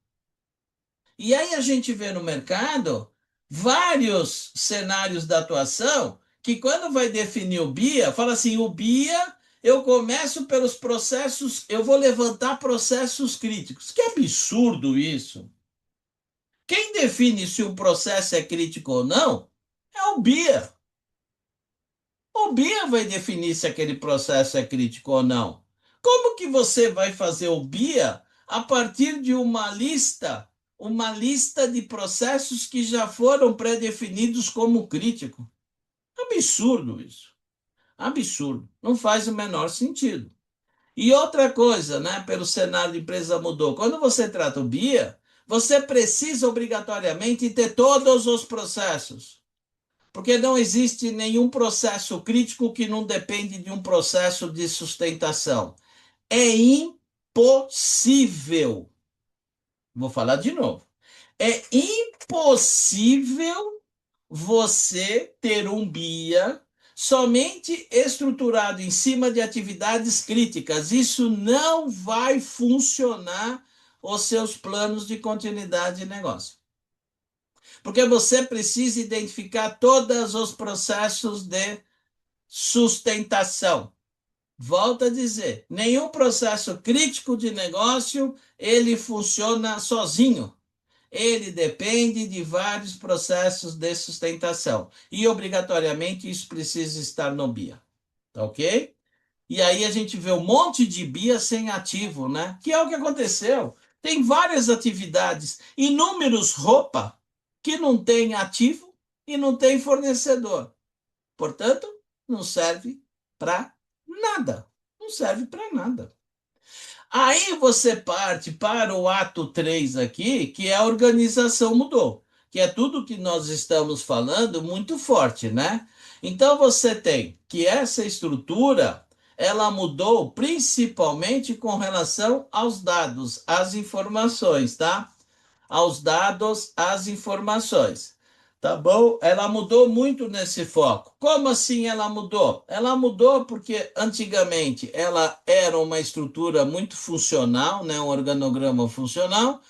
E aí a gente vê no mercado vários cenários da atuação que, quando vai definir o BIA, fala assim: o BIA, eu começo pelos processos, eu vou levantar processos críticos. Que absurdo isso! Quem define se um processo é crítico ou não é o BIA. O BIA vai definir se aquele processo é crítico ou não. Como que você vai fazer o BIA a partir de uma lista de processos que já foram pré-definidos como crítico? Absurdo isso. Absurdo. Não faz o menor sentido. E outra coisa, né? Pelo cenário de empresa mudou. Quando você trata o BIA, você precisa obrigatoriamente ter todos os processos. Porque não existe nenhum processo crítico que não depende de um processo de sustentação. É impossível. Vou falar de novo. É impossível você ter um BIA somente estruturado em cima de atividades críticas. Isso não vai funcionar os seus planos de continuidade de negócio. Porque você precisa identificar todos os processos de sustentação. Volto a dizer, nenhum processo crítico de negócio ele funciona sozinho. Ele depende de vários processos de sustentação. E, obrigatoriamente, isso precisa estar no BIA. Tá ok? E aí a gente vê um monte de BIA sem ativo, né? Que é o que aconteceu. Tem várias atividades, inúmeros roupa, que não tem ativo e não tem fornecedor. Portanto, não serve para nada. Não serve para nada. Aí você parte para o ato 3 aqui, que é a organização mudou, que é tudo que nós estamos falando muito forte, né? Então você tem que essa estrutura, ela mudou principalmente com relação aos dados, às informações, tá? Aos dados, às informações. Tá bom? Ela mudou muito nesse foco. Como assim ela mudou? Ela mudou porque antigamente ela era uma estrutura muito funcional, né? Um organograma funcional.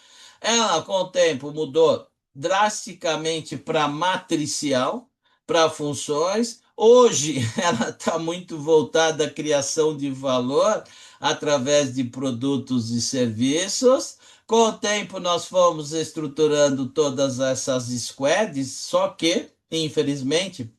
Ela, com o tempo, mudou drasticamente para matricial, para funções. Hoje, ela está muito voltada à criação de valor através de produtos e serviços. Com o tempo, nós fomos estruturando todas essas squads, só que, infelizmente,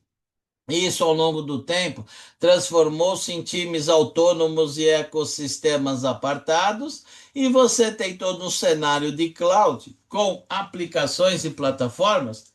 isso ao longo do tempo transformou-se em times autônomos e ecossistemas apartados, e você tem todo um cenário de cloud com aplicações e plataformas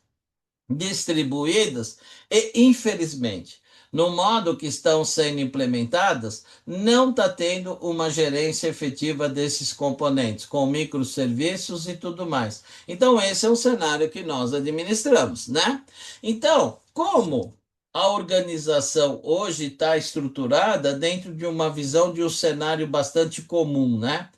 distribuídas e, infelizmente, no modo que estão sendo implementadas, não está tendo uma gerência efetiva desses componentes, com microserviços e tudo mais. Então, esse é um cenário que nós administramos, né? Então, como a organização hoje está estruturada dentro de uma visão de um cenário bastante comum, né?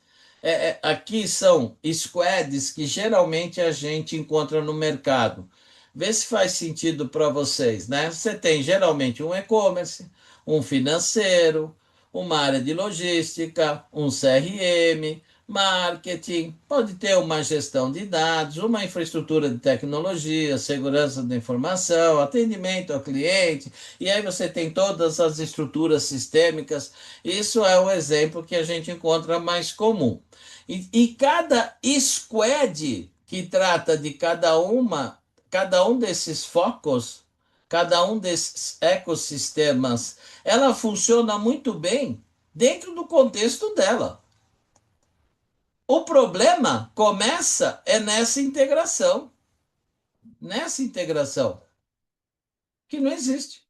Aqui são squads que geralmente a gente encontra no mercado. Vê se faz sentido para vocês, né? Você tem geralmente um e-commerce, um financeiro, uma área de logística, um CRM, marketing, pode ter uma gestão de dados, uma infraestrutura de tecnologia, segurança da informação, atendimento ao cliente, e aí você tem todas as estruturas sistêmicas. Isso é o exemplo que a gente encontra mais comum. E cada squad que trata de cada um desses focos, cada um desses ecossistemas, ela funciona muito bem dentro do contexto dela. O problema começa nessa integração que não existe.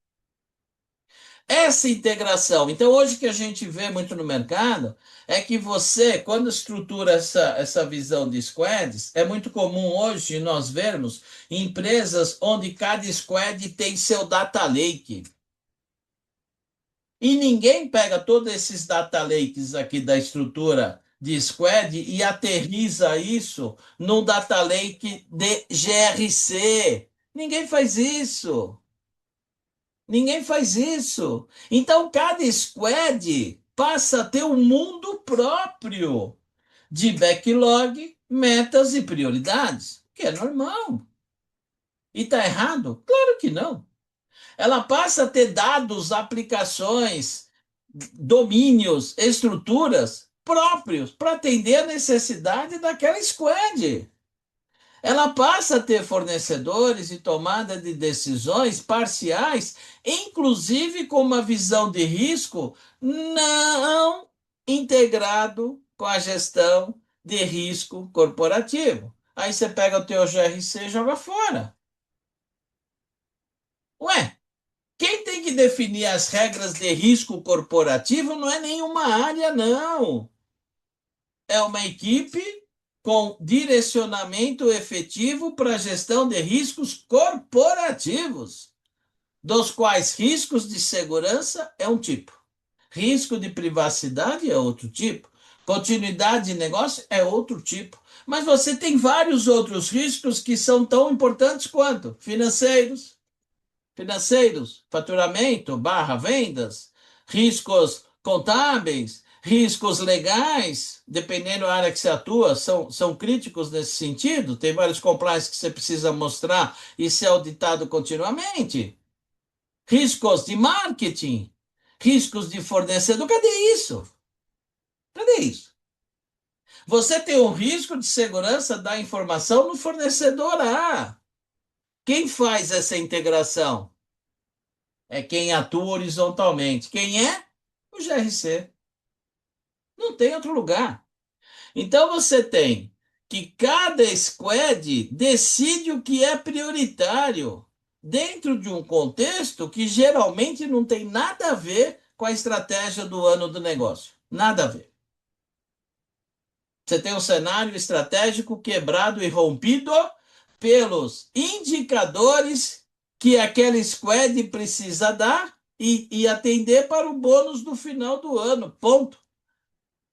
Essa integração. Então, hoje que a gente vê muito no mercado é que você, quando estrutura essa visão de squads, é muito comum hoje nós vermos empresas onde cada squad tem seu data lake. E ninguém pega todos esses data lakes aqui da estrutura de squad e aterriza isso num data lake de GRC. Ninguém faz isso. Ninguém faz isso. Então, cada squad passa a ter um mundo próprio de backlog, metas e prioridades, que é normal. E está errado? Claro que não. Ela passa a ter dados, aplicações, domínios, estruturas próprios para atender a necessidade daquela squad. Ela passa a ter fornecedores e tomada de decisões parciais, inclusive com uma visão de risco não integrado com a gestão de risco corporativo. Aí você pega o teu GRC e joga fora. Ué, quem tem que definir as regras de risco corporativo não é nenhuma área, não. É uma equipe com direcionamento efetivo para a gestão de riscos corporativos, dos quais riscos de segurança é um tipo, risco de privacidade é outro tipo, continuidade de negócio é outro tipo. Mas você tem vários outros riscos que são tão importantes quanto financeiros, faturamento, barra vendas, riscos contábeis, riscos legais, dependendo da área que você atua, são críticos nesse sentido. Tem vários compliance que você precisa mostrar e ser auditado continuamente. Riscos de marketing, riscos de fornecedor. Cadê isso? Cadê isso? Você tem um risco de segurança da informação no fornecedor A. Quem faz essa integração? É quem atua horizontalmente. Quem é? O GRC. Não tem outro lugar. Então você tem que cada squad decide o que é prioritário dentro de um contexto que geralmente não tem nada a ver com a estratégia do ano do negócio. Nada a ver. Você tem um cenário estratégico quebrado e rompido pelos indicadores que aquele squad precisa dar e atender para o bônus do final do ano. Ponto.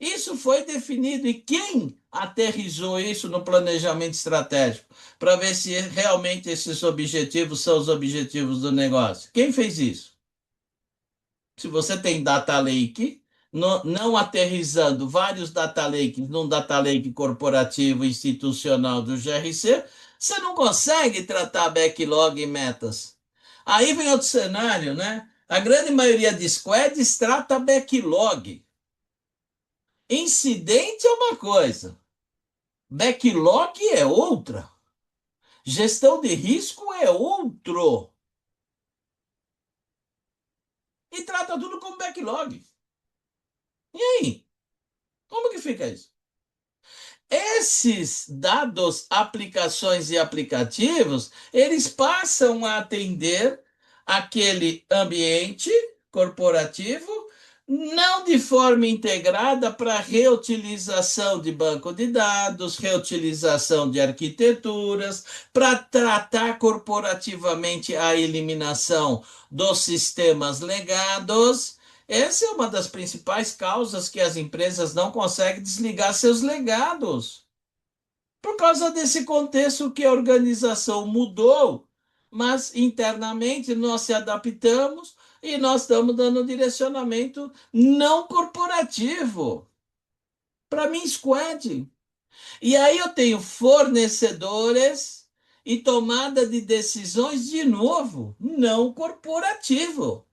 Isso foi definido. E quem aterrizou isso no planejamento estratégico? Para ver se realmente esses objetivos são os objetivos do negócio. Quem fez isso? Se você tem data lake, não aterrizando vários data lakes num data lake corporativo institucional do GRC, você não consegue tratar backlog e metas. Aí vem outro cenário, né? A grande maioria de squads trata backlog. Incidente é uma coisa, backlog é outra. Gestão de risco é outro. E trata tudo como backlog. E aí? Como que fica isso? Esses dados, aplicações e aplicativos, eles passam a atender aquele ambiente corporativo, não de forma integrada para reutilização de banco de dados, reutilização de arquiteturas, para tratar corporativamente a eliminação dos sistemas legados. Essa é uma das principais causas que as empresas não conseguem desligar seus legados. Por causa desse contexto que a organização mudou, mas internamente nós se adaptamos e nós estamos dando um direcionamento não corporativo. Para mim, squad. E aí eu tenho fornecedores e tomada de decisões, de novo, não corporativo.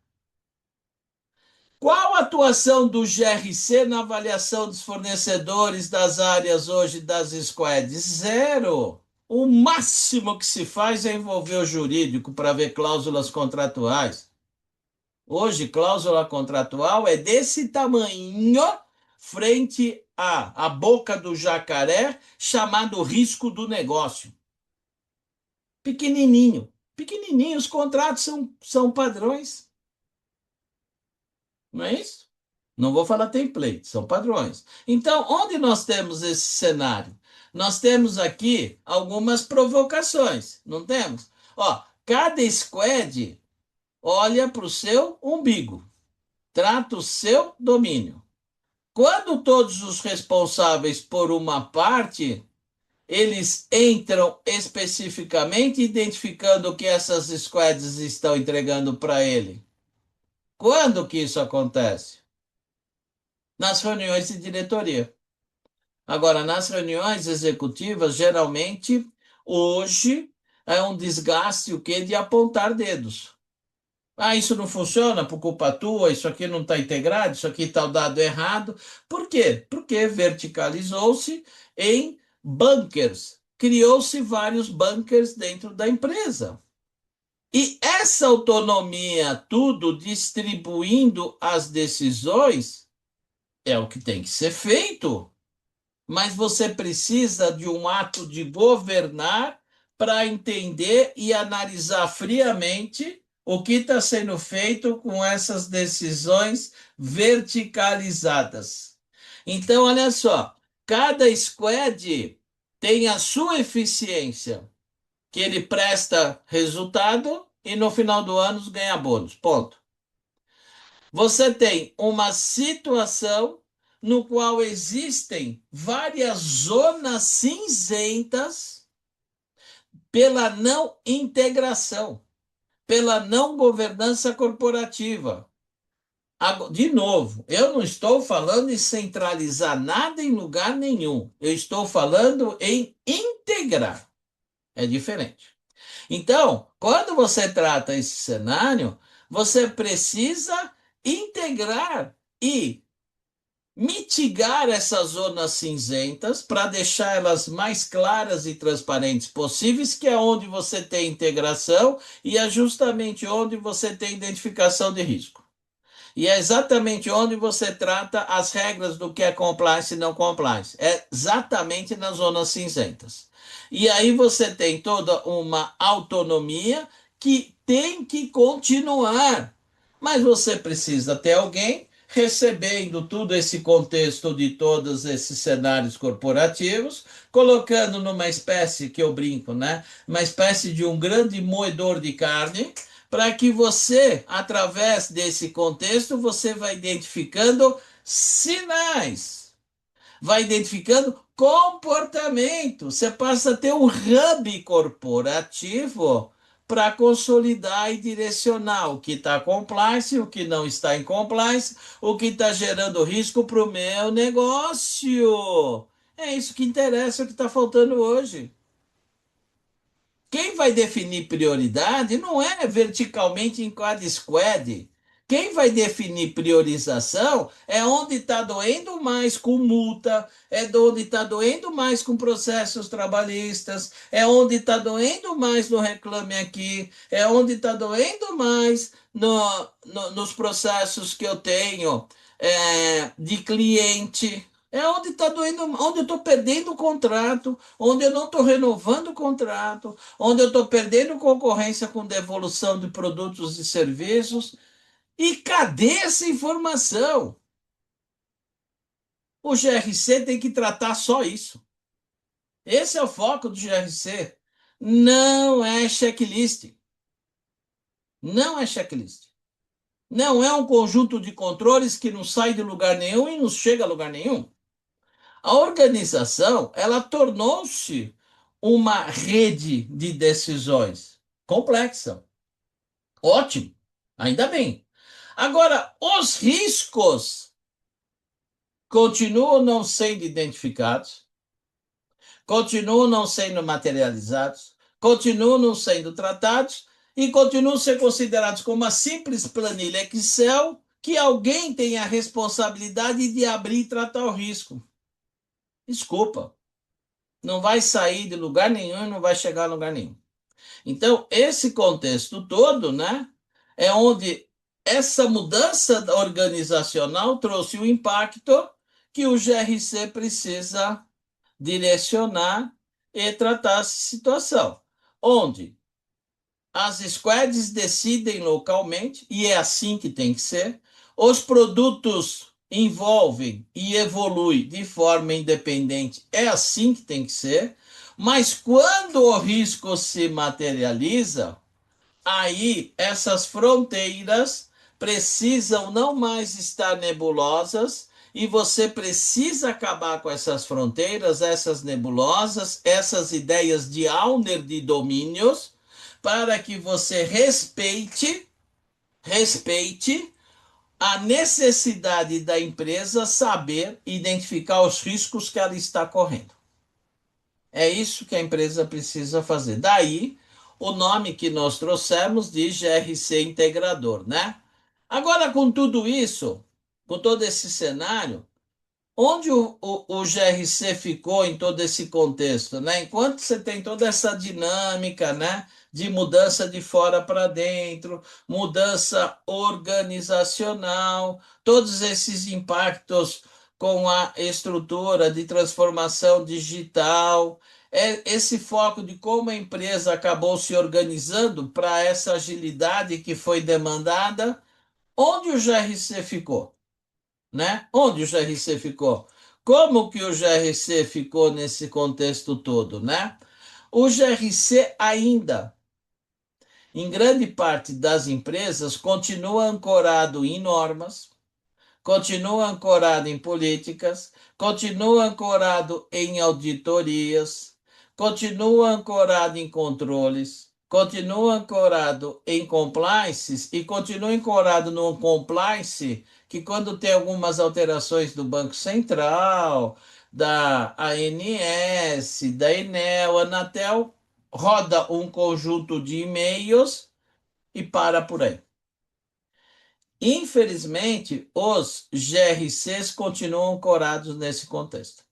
Qual a atuação do GRC na avaliação dos fornecedores das áreas hoje das squads? Zero. O máximo que se faz é envolver o jurídico para ver cláusulas contratuais. Hoje, cláusula contratual é desse tamanho frente à boca do jacaré, chamado risco do negócio. Pequenininho. Pequenininho, os contratos são padrões. Não é isso? Não vou falar template, são padrões. Então, onde nós temos esse cenário? Nós temos aqui algumas provocações, não temos? Ó, cada squad olha para o seu umbigo, trata o seu domínio. Quando todos os responsáveis por uma parte, eles entram especificamente identificando o que essas squads estão entregando para ele. Quando que isso acontece? Nas reuniões de diretoria. Agora, nas reuniões executivas, geralmente, hoje, é um desgaste o quê? De apontar dedos. Ah, isso não funciona por culpa tua, isso aqui não está integrado, isso aqui está o dado errado. Por quê? Porque verticalizou-se em bunkers. Criou-se vários bunkers dentro da empresa. E essa autonomia, tudo distribuindo as decisões, é o que tem que ser feito. Mas você precisa de um ato de governar para entender e analisar friamente o que está sendo feito com essas decisões verticalizadas. Então, olha só, cada squad tem a sua eficiência, que ele presta resultado e no final do ano ganha bônus. Ponto. Você tem uma situação no qual existem várias zonas cinzentas pela não integração, pela não governança corporativa. De novo, eu não estou falando em centralizar nada em lugar nenhum. Eu estou falando em integrar. É diferente. Então, quando você trata esse cenário, você precisa integrar e mitigar essas zonas cinzentas para deixar elas mais claras e transparentes possíveis, que é onde você tem integração e é justamente onde você tem identificação de risco. E é exatamente onde você trata as regras do que é compliance e não compliance. É exatamente nas zonas cinzentas. E aí você tem toda uma autonomia que tem que continuar. Mas você precisa ter alguém recebendo todo esse contexto de todos esses cenários corporativos, colocando numa espécie, que eu brinco, né? Uma espécie de um grande moedor de carne, para que você, através desse contexto, você vai identificando sinais, vai identificando comportamento. Você passa a ter um hub corporativo para consolidar e direcionar o que está compliance, o que não está em compliance, o que está gerando risco para o meu negócio. É isso que interessa, é o que está faltando hoje. Quem vai definir prioridade não é verticalmente em cada squad. Quem vai definir priorização é onde está doendo mais com multa, é onde está doendo mais com processos trabalhistas, é onde está doendo mais no Reclame Aqui, é onde está doendo mais nos processos que eu tenho de cliente. É onde está doendo, onde eu estou perdendo o contrato, onde eu não estou renovando o contrato, onde eu estou perdendo concorrência com devolução de produtos e serviços. E cadê essa informação? O GRC tem que tratar só isso. Esse é o foco do GRC. Não é checklist. Não é checklist. Não é um conjunto de controles que não sai de lugar nenhum e não chega a lugar nenhum. A organização, ela tornou-se uma rede de decisões complexa. Ótimo, ainda bem. Agora, os riscos continuam não sendo identificados, continuam não sendo materializados, continuam não sendo tratados e continuam sendo considerados como uma simples planilha Excel que alguém tem a responsabilidade de abrir e tratar o risco. Desculpa, não vai sair de lugar nenhum, não vai chegar a lugar nenhum. Então, esse contexto todo, né, é onde essa mudança organizacional trouxe o impacto que o GRC precisa direcionar e tratar essa situação, onde as squads decidem localmente, e é assim que tem que ser, os produtos envolvem e evoluem de forma independente, é assim que tem que ser, mas quando o risco se materializa, aí essas fronteiras precisam não mais estar nebulosas e você precisa acabar com essas fronteiras, essas nebulosas, essas ideias de owner de domínios, para que você respeite a necessidade da empresa saber identificar os riscos que ela está correndo. É isso que a empresa precisa fazer. Daí o nome que nós trouxemos de GRC integrador, né? Agora, com tudo isso, com todo esse cenário, onde o GRC ficou em todo esse contexto, né? Enquanto você tem toda essa dinâmica, né? De mudança de fora para dentro, mudança organizacional, todos esses impactos com a estrutura de transformação digital, esse foco de como a empresa acabou se organizando para essa agilidade que foi demandada, onde o GRC ficou? Né? Onde o GRC ficou? Como que o GRC ficou nesse contexto todo, né? O GRC ainda, em grande parte das empresas, continua ancorado em normas, continua ancorado em políticas, continua ancorado em auditorias, continua ancorado em controles, continua ancorado em compliances e continua ancorado no compliance que quando tem algumas alterações do Banco Central, da ANS, da Enel, Anatel, roda um conjunto de e-mails e para por aí. Infelizmente, os GRCs continuam ancorados nesse contexto,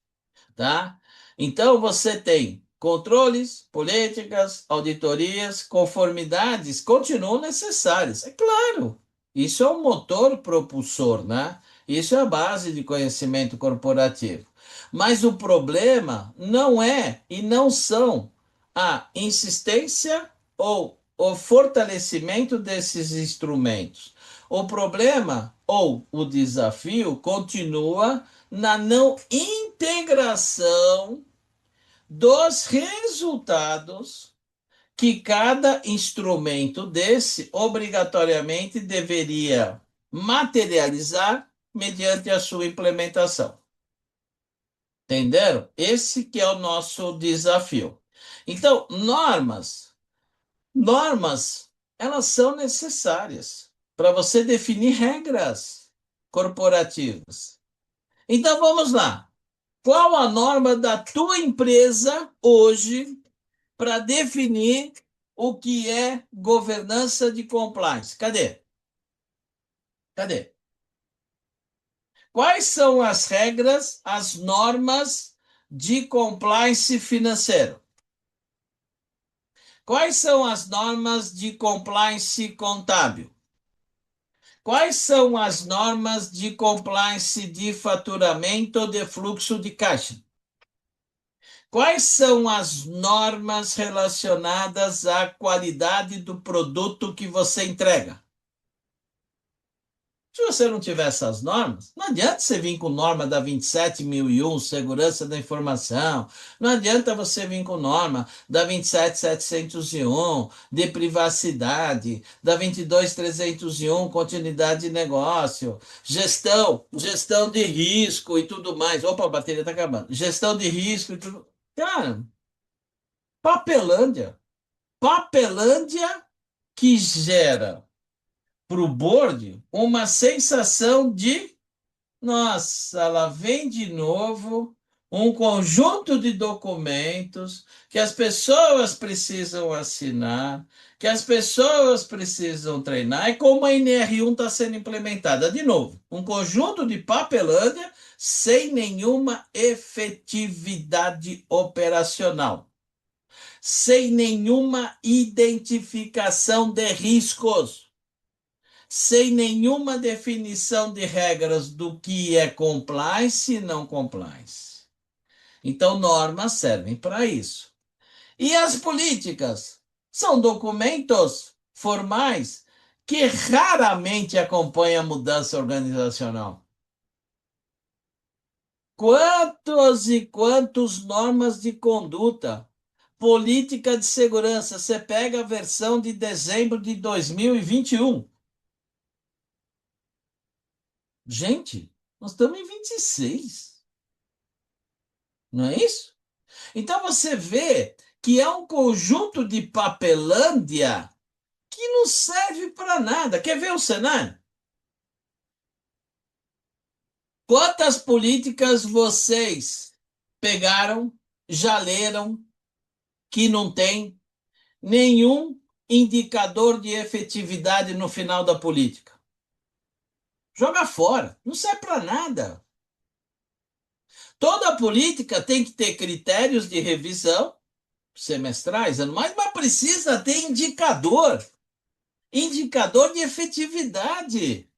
tá? Então, você tem controles, políticas, auditorias, conformidades, continuam necessárias. É claro, isso é um motor propulsor, né? Isso é a base de conhecimento corporativo. Mas o problema não é e não são a insistência ou o fortalecimento desses instrumentos. O problema ou o desafio continua na não integração dos resultados que cada instrumento desse obrigatoriamente deveria materializar mediante a sua implementação. Entenderam? Esse que é o nosso desafio. Então, normas, elas são necessárias para você definir regras corporativas. Então, vamos lá. Qual a norma da tua empresa hoje para definir o que é governança de compliance? Cadê? Cadê? Quais são as regras, as normas de compliance financeiro? Quais são as normas de compliance contábil? Quais são as normas de compliance de faturamento de fluxo de caixa? Quais são as normas relacionadas à qualidade do produto que você entrega? Se você não tiver essas normas, não adianta você vir com norma da 27.001, segurança da informação. Não adianta você vir com norma da 27.701, de privacidade, da 22.301, continuidade de negócio, gestão de risco e tudo mais. Opa, a bateria está acabando. Gestão de risco e tudo. Cara, papelândia. Papelândia que gera para o board uma sensação de Nossa, ela vem de novo um conjunto de documentos que as pessoas precisam assinar, que as pessoas precisam treinar, e como a NR1 está sendo implementada. De novo, um conjunto de papelândia sem nenhuma efetividade operacional, sem nenhuma identificação de riscos, sem nenhuma definição de regras do que é compliance e não compliance. Então, normas servem para isso. E as políticas são documentos formais que raramente acompanham a mudança organizacional. Quantos e quantos normas de conduta, política de segurança, você pega a versão de dezembro de 2021. Gente, nós estamos em 26, não é isso? Então você vê que é um conjunto de papelândia que não serve para nada. Quer ver o cenário? Quantas políticas vocês pegaram, já leram, que não tem nenhum indicador de efetividade no final da política? Joga fora, não serve para nada. Toda política tem que ter critérios de revisão semestrais, anuais, mas precisa ter indicador, indicador de efetividade.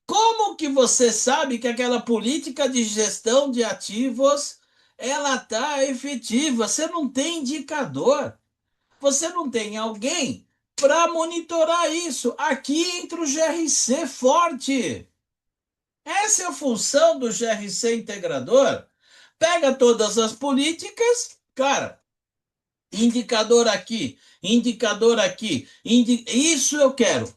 Como que você sabe que aquela política de gestão de ativos ela está efetiva? Você não tem indicador. Você não tem alguém para monitorar isso. Aqui entra o GRC forte. Essa é a função do GRC integrador. Pega todas as políticas, cara, indicador aqui, isso eu quero.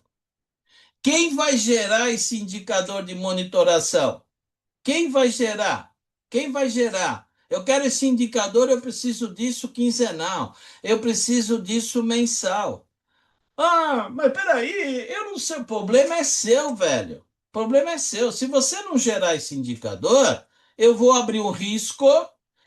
Quem vai gerar esse indicador de monitoração? Quem vai gerar? Quem vai gerar? Eu quero esse indicador, eu preciso disso quinzenal, eu preciso disso mensal. Ah, mas peraí, eu não sei, o problema é seu, velho. O problema é seu. Se você não gerar esse indicador, eu vou abrir um risco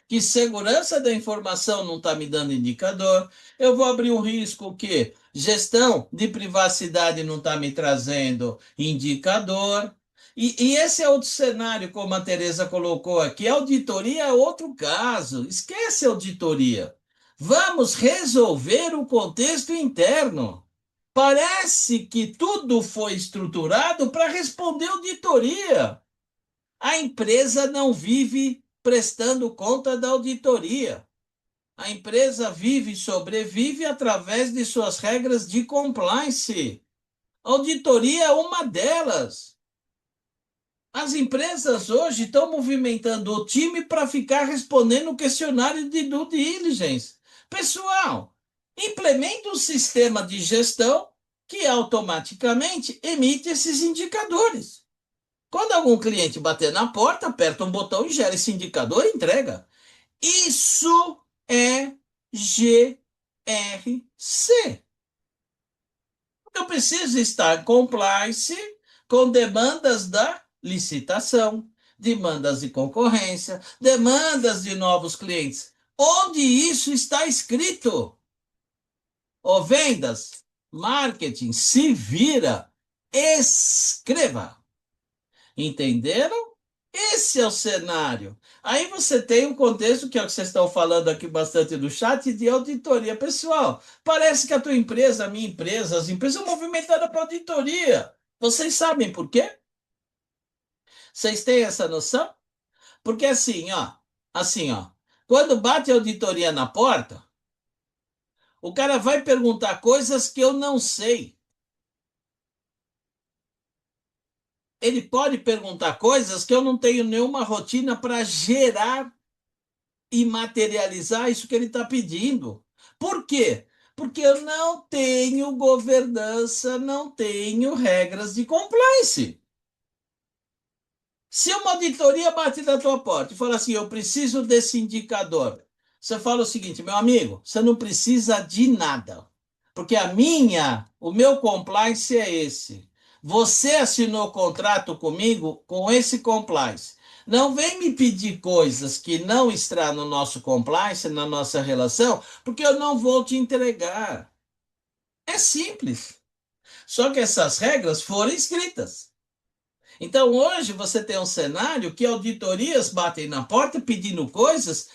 que segurança da informação não está me dando indicador. Eu vou abrir um risco que gestão de privacidade não está me trazendo indicador. E esse é outro cenário, como a Teresa colocou aqui. A auditoria é outro caso. Esquece a auditoria. Vamos resolver o contexto interno. Parece que tudo foi estruturado para responder auditoria. A empresa não vive prestando conta da auditoria. A empresa vive e sobrevive através de suas regras de compliance. Auditoria é uma delas. As empresas hoje estão movimentando o time para ficar respondendo o questionário de due diligence. Pessoal, implemente um sistema de gestão que automaticamente emite esses indicadores. Quando algum cliente bater na porta, aperta um botão e gera esse indicador e entrega. Isso é GRC. Eu preciso estar compliance com demandas da licitação, demandas de concorrência, demandas de novos clientes. Onde isso está escrito? Ou vendas, marketing, se vira, escreva. Entenderam? Esse é o cenário. Aí você tem um contexto, que é o que vocês estão falando aqui bastante do chat, de auditoria. Pessoal, parece que a tua empresa, a minha empresa, as empresas são movimentadas para auditoria. Vocês sabem por quê? Vocês têm essa noção? Porque assim, ó, quando bate a auditoria na porta, o cara vai perguntar coisas que eu não sei. Ele pode perguntar coisas que eu não tenho nenhuma rotina para gerar e materializar isso que ele está pedindo. Por quê? Porque eu não tenho governança, não tenho regras de compliance. Se uma auditoria bate na tua porta e fala assim, eu preciso desse indicador, você fala o seguinte, meu amigo, você não precisa de nada, porque o meu compliance é esse. você assinou contrato comigo com esse compliance. Não vem me pedir coisas que não estão no nosso compliance, na nossa relação, porque eu não vou te entregar. É simples. Só que essas regras foram escritas. Então, hoje você tem um cenário que auditorias batem na porta pedindo coisas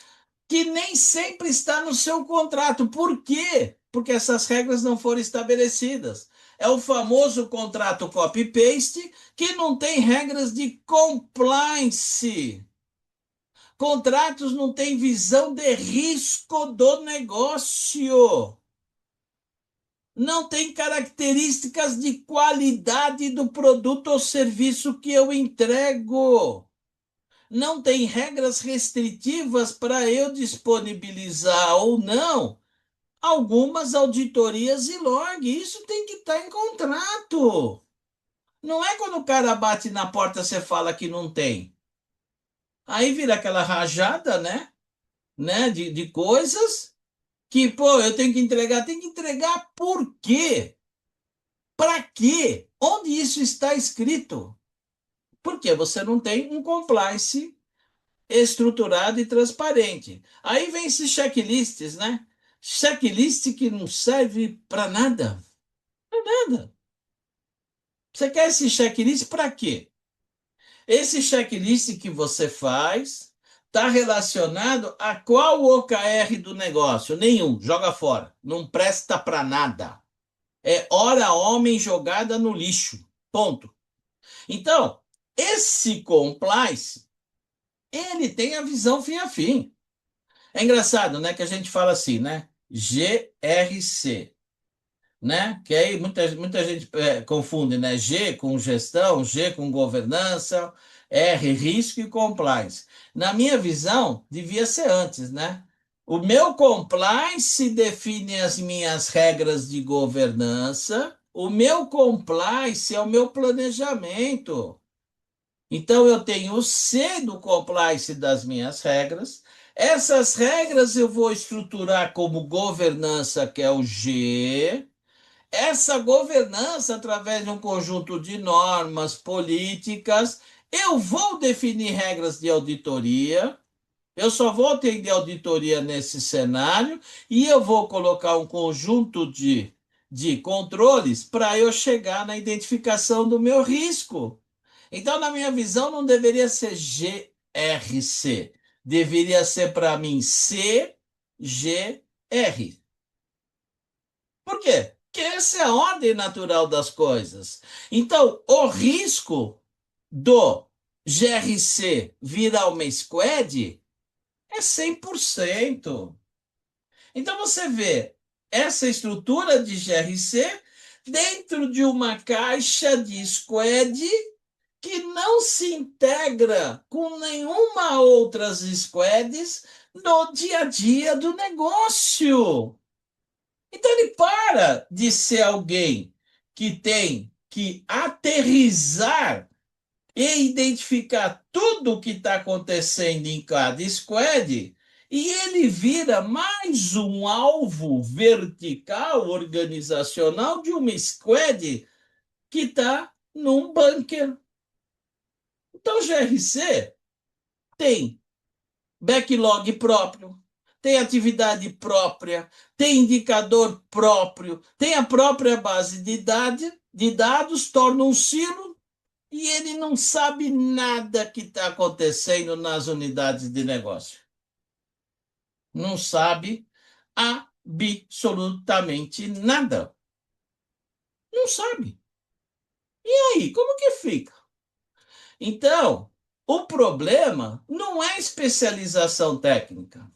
que nem sempre está no seu contrato. Por quê? Porque essas regras não foram estabelecidas. É o famoso contrato copy-paste que não tem regras de compliance. Contratos não têm visão de risco do negócio. Não tem características de qualidade do produto ou serviço que eu entrego. Não tem regras restritivas para eu disponibilizar ou não algumas auditorias e log. Isso tem que estar em contrato. Não é quando o cara bate na porta você fala que não tem. Aí vira aquela rajada, né, de coisas que, pô, eu tenho que entregar. Tem que entregar por quê? Para quê? Onde isso está escrito? Porque você não tem um compliance estruturado e transparente. Aí vem esses checklists, né? Checklist que não serve para nada. Para nada. Você quer esse checklist para quê? Esse checklist que você faz está relacionado a qual OKR do negócio? Nenhum. Joga fora. Não presta para nada. É hora homem jogada no lixo. Ponto. Então, esse compliance, ele tem a visão fim a fim. É engraçado, né, que a gente fala assim, né? GRC, né? Que aí muita gente confunde, né? G com gestão, G com governança, R, risco e compliance. Na minha visão, devia ser antes, né? O meu compliance define as minhas regras de governança, o meu compliance é o meu planejamento. Então, eu tenho o C do compliance das minhas regras. Essas regras eu vou estruturar como governança, que é o G. Essa governança, através de um conjunto de normas políticas, eu vou definir regras de auditoria. Eu só vou atender auditoria nesse cenário e eu vou colocar um conjunto de controles para eu chegar na identificação do meu risco. Então, na minha visão, não deveria ser GRC, deveria ser para mim CGR. Por quê? Porque essa é a ordem natural das coisas. Então, o risco do GRC virar uma squad é 100%. Então você vê essa estrutura de GRC dentro de uma caixa de squad que não se integra com nenhuma outras squads no dia a dia do negócio. Então ele para de ser alguém que tem que aterrizar e identificar tudo o que está acontecendo em cada squad, e ele vira mais um alvo vertical organizacional de uma squad que está num bunker. Então, o GRC tem backlog próprio, tem atividade própria, tem indicador próprio, tem a própria base de dados, torna um silo e ele não sabe nada que está acontecendo nas unidades de negócio. Não sabe absolutamente nada. Não sabe. E aí, como que fica? Então, o problema não é especialização técnica.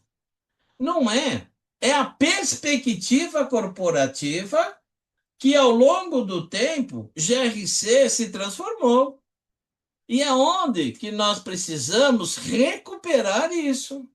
Não é. É a perspectiva corporativa que, ao longo do tempo, GRC se transformou. E é onde que nós precisamos recuperar isso,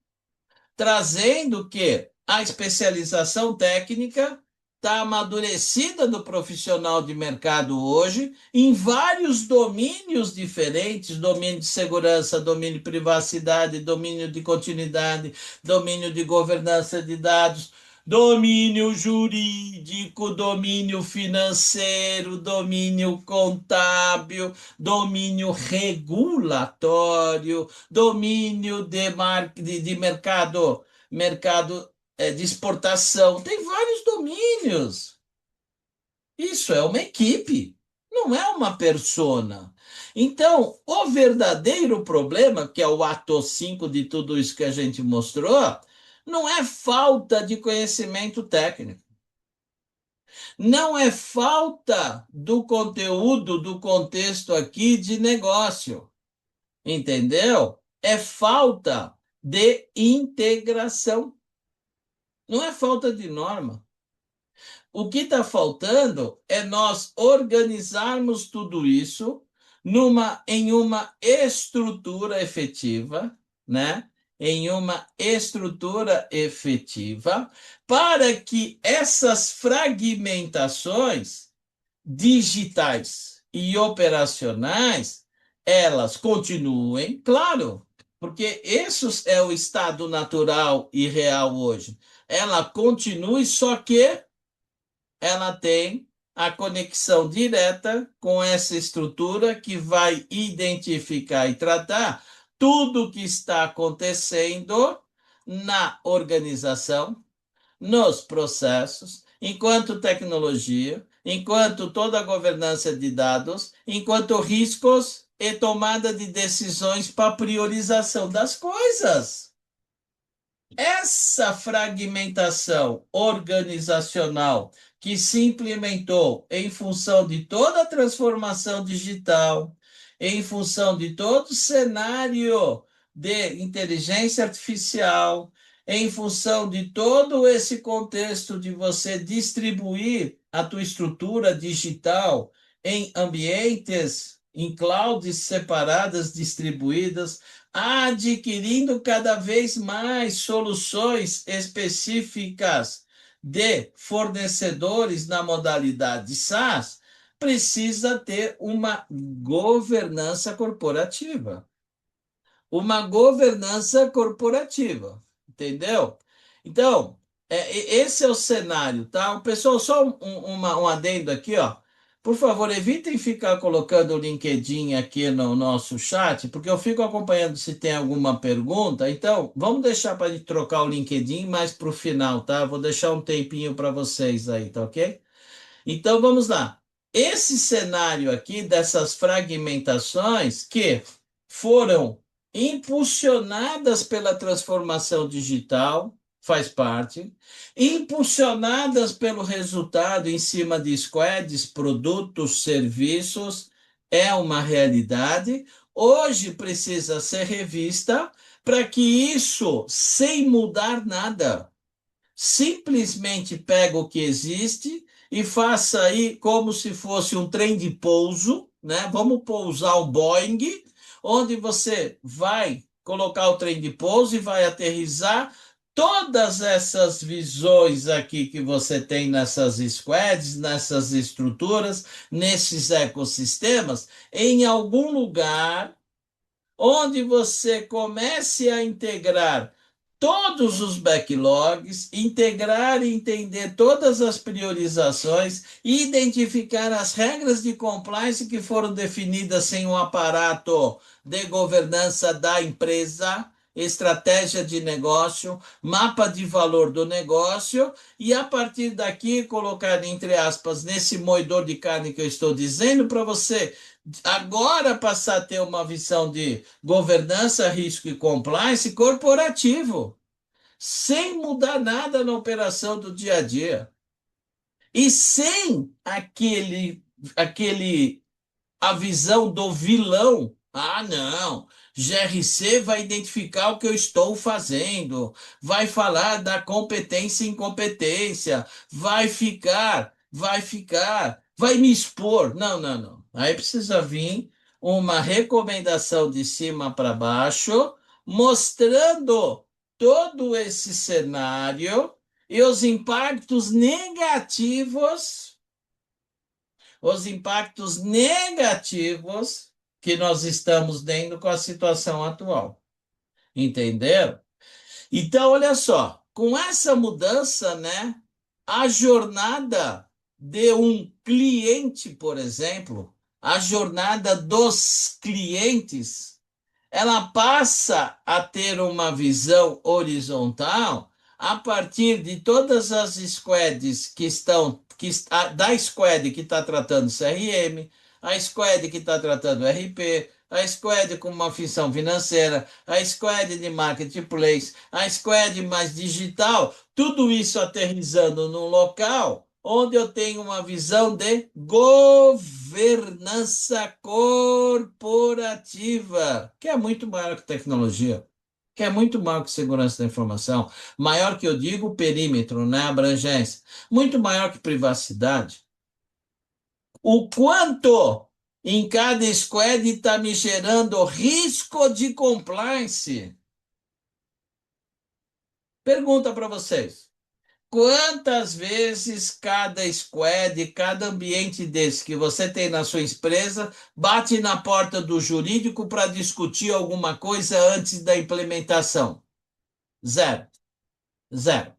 trazendo que a especialização técnica está amadurecida do profissional de mercado hoje em vários domínios diferentes, domínio de segurança, domínio de privacidade, domínio de continuidade, domínio de governança de dados, domínio jurídico, domínio financeiro, domínio contábil, domínio regulatório, domínio de mercado, de exportação. Tem vários domínios. Isso é uma equipe, não é uma persona. Então, o verdadeiro problema, que é o ato 5 de tudo isso que a gente mostrou, não é falta de conhecimento técnico, não é falta do conteúdo, do contexto aqui de negócio, entendeu? É falta de integração, não é falta de norma. O que está faltando é nós organizarmos tudo isso em uma estrutura efetiva, né? Em uma estrutura efetiva, para que essas fragmentações digitais e operacionais elas continuem, claro, porque esse é o estado natural e real hoje. Ela continue, só que ela tem a conexão direta com essa estrutura que vai identificar e tratar tudo o que está acontecendo na organização, nos processos, enquanto tecnologia, enquanto toda a governança de dados, enquanto riscos e tomada de decisões para priorização das coisas. Essa fragmentação organizacional que se implementou em função de toda a transformação digital, em função de todo o cenário de inteligência artificial, em função de todo esse contexto de você distribuir a tua estrutura digital em ambientes, em clouds separadas, distribuídas, adquirindo cada vez mais soluções específicas de fornecedores na modalidade SaaS, precisa ter uma governança corporativa. Uma governança corporativa, entendeu? Então, esse é o cenário, tá? O pessoal, só um adendo aqui, ó. Por favor, evitem ficar colocando o LinkedIn aqui no nosso chat, porque eu fico acompanhando se tem alguma pergunta. Então, vamos deixar para gente trocar o LinkedIn mais para o final, tá? Vou deixar um tempinho para vocês aí, tá ok? Então, vamos lá. Esse cenário aqui dessas fragmentações que foram impulsionadas pela transformação digital, faz parte, impulsionadas pelo resultado em cima de squads, produtos, serviços, é uma realidade. Hoje precisa ser revista para que isso, sem mudar nada, simplesmente pega o que existe e faça aí como se fosse um trem de pouso, né? Vamos pousar o Boeing, onde você vai colocar o trem de pouso e vai aterrissar todas essas visões aqui que você tem nessas squads, nessas estruturas, nesses ecossistemas, em algum lugar onde você comece a integrar todos os backlogs, integrar e entender todas as priorizações, identificar as regras de compliance que foram definidas em um aparato de governança da empresa, estratégia de negócio, mapa de valor do negócio, e a partir daqui colocar entre aspas nesse moedor de carne que eu estou dizendo para você agora passar a ter uma visão de governança, risco e compliance corporativo, sem mudar nada na operação do dia a dia. E sem a visão do vilão. Ah, não. GRC vai identificar o que eu estou fazendo, vai falar da competência e incompetência, vai me expor. Não, não, não. Aí precisa vir uma recomendação de cima para baixo, mostrando todo esse cenário e os impactos negativos que nós estamos tendo com a situação atual. Entenderam? Então, olha só. com essa mudança, né, a jornada de um cliente, por exemplo, a jornada dos clientes, ela passa a ter uma visão horizontal a partir de todas as squads que estão, da squad que está tratando CRM, a squad que está tratando RP, a squad com uma função financeira, a squad de marketplace, a squad mais digital, tudo isso aterrissando num local onde eu tenho uma visão de governança corporativa, que é muito maior que tecnologia, que é muito maior que segurança da informação, maior que eu digo perímetro, né, abrangência, muito maior que privacidade. O quanto em cada squad está me gerando risco de compliance? Pergunta para vocês. Quantas vezes cada squad, cada ambiente desse que você tem na sua empresa, bate na porta do jurídico para discutir alguma coisa antes da implementação? Zero. Zero.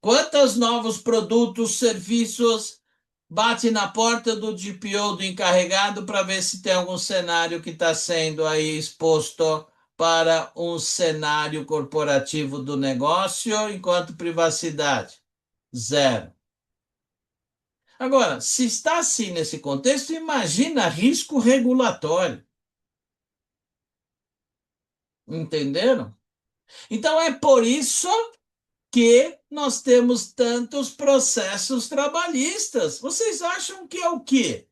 Quantos novos produtos, serviços bate na porta do DPO, do encarregado, para ver se tem algum cenário que está sendo aí exposto para um cenário corporativo do negócio, enquanto privacidade? Zero. Agora, se está assim nesse contexto, imagina risco regulatório. Entenderam? Então é por isso que nós temos tantos processos trabalhistas. Vocês acham que é o quê?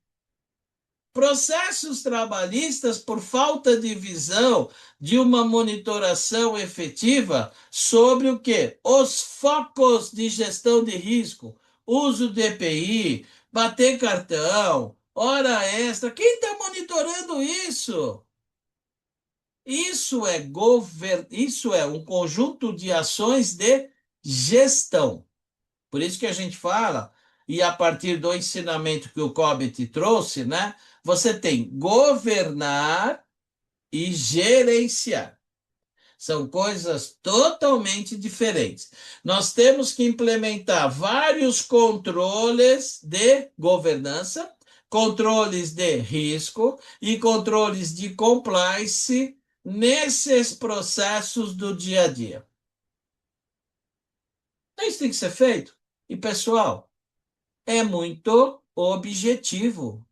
Processos trabalhistas por falta de visão de uma monitoração efetiva sobre o quê? Os focos de gestão de risco, uso de EPI, bater cartão, hora extra. Quem está monitorando isso? Isso é um conjunto de ações de gestão. Por isso que a gente fala, e a partir do ensinamento que o Cobbett trouxe, né? Você tem governar e gerenciar. São coisas totalmente diferentes. Nós temos que implementar vários controles de governança, controles de risco e controles de compliance nesses processos do dia a dia. Então, isso tem que ser feito. E, pessoal, é muito objetivo.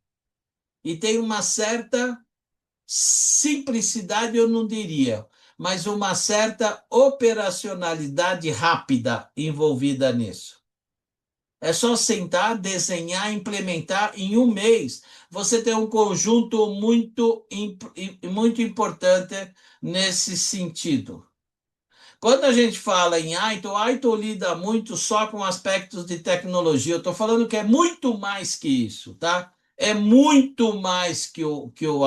E tem uma certa simplicidade, eu não diria, mas uma certa operacionalidade rápida envolvida nisso. É só sentar, desenhar, implementar em um mês. Você tem um conjunto muito importante nesse sentido. Quando a gente fala em ITIL lida muito só com aspectos de tecnologia. Eu estou falando que é muito mais que isso, tá? É muito mais que o ITIL,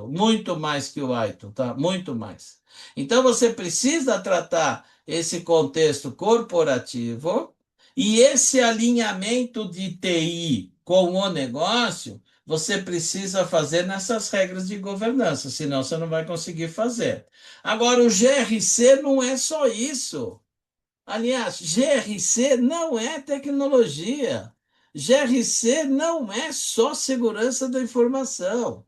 muito mais que o ITIL, tá? Muito mais. Então você precisa tratar esse contexto corporativo e esse alinhamento de TI com o negócio, você precisa fazer nessas regras de governança, senão você não vai conseguir fazer. Agora, o GRC não é só isso. Aliás, GRC não é tecnologia. GRC não é só segurança da informação.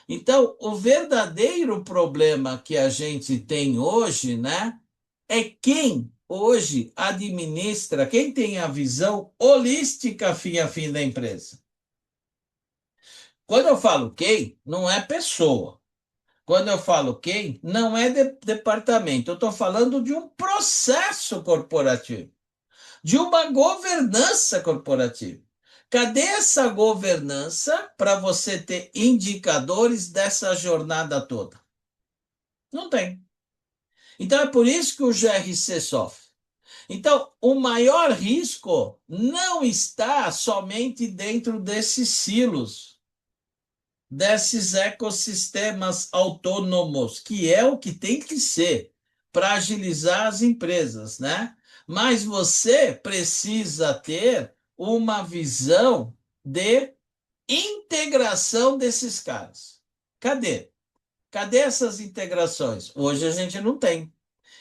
Então, o verdadeiro problema que a gente tem hoje, né, é quem hoje administra, quem tem a visão holística fim a fim da empresa. Quando eu falo quem, não é pessoa. Quando eu falo quem, não é departamento. Eu estou falando de um processo corporativo, de uma governança corporativa. Cadê essa governança para você ter indicadores dessa jornada toda? Não tem. Então é por isso que o GRC sofre. Então, o maior risco não está somente dentro desses silos, desses ecossistemas autônomos, que é o que tem que ser para agilizar as empresas, né? Mas você precisa ter uma visão de integração desses caras. Cadê? Cadê essas integrações? Hoje a gente não tem.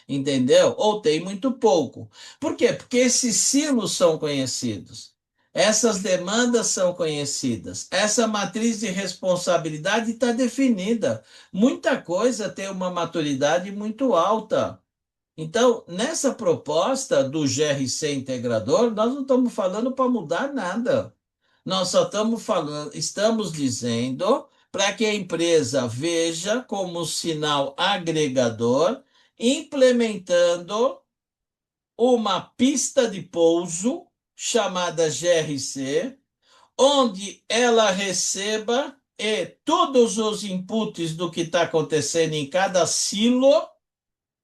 entendeu? Ou tem muito pouco. Por quê? Porque esses silos são conhecidos. Essas demandas são conhecidas. Essa matriz de responsabilidade está definida. Muita coisa tem uma maturidade muito alta. Então, nessa proposta do GRC integrador, nós não estamos falando para mudar nada. Nós só estamos falando, estamos dizendo para que a empresa veja como sinal agregador, implementando uma pista de pouso chamada GRC, onde ela receba todos os inputs do que está acontecendo em cada silo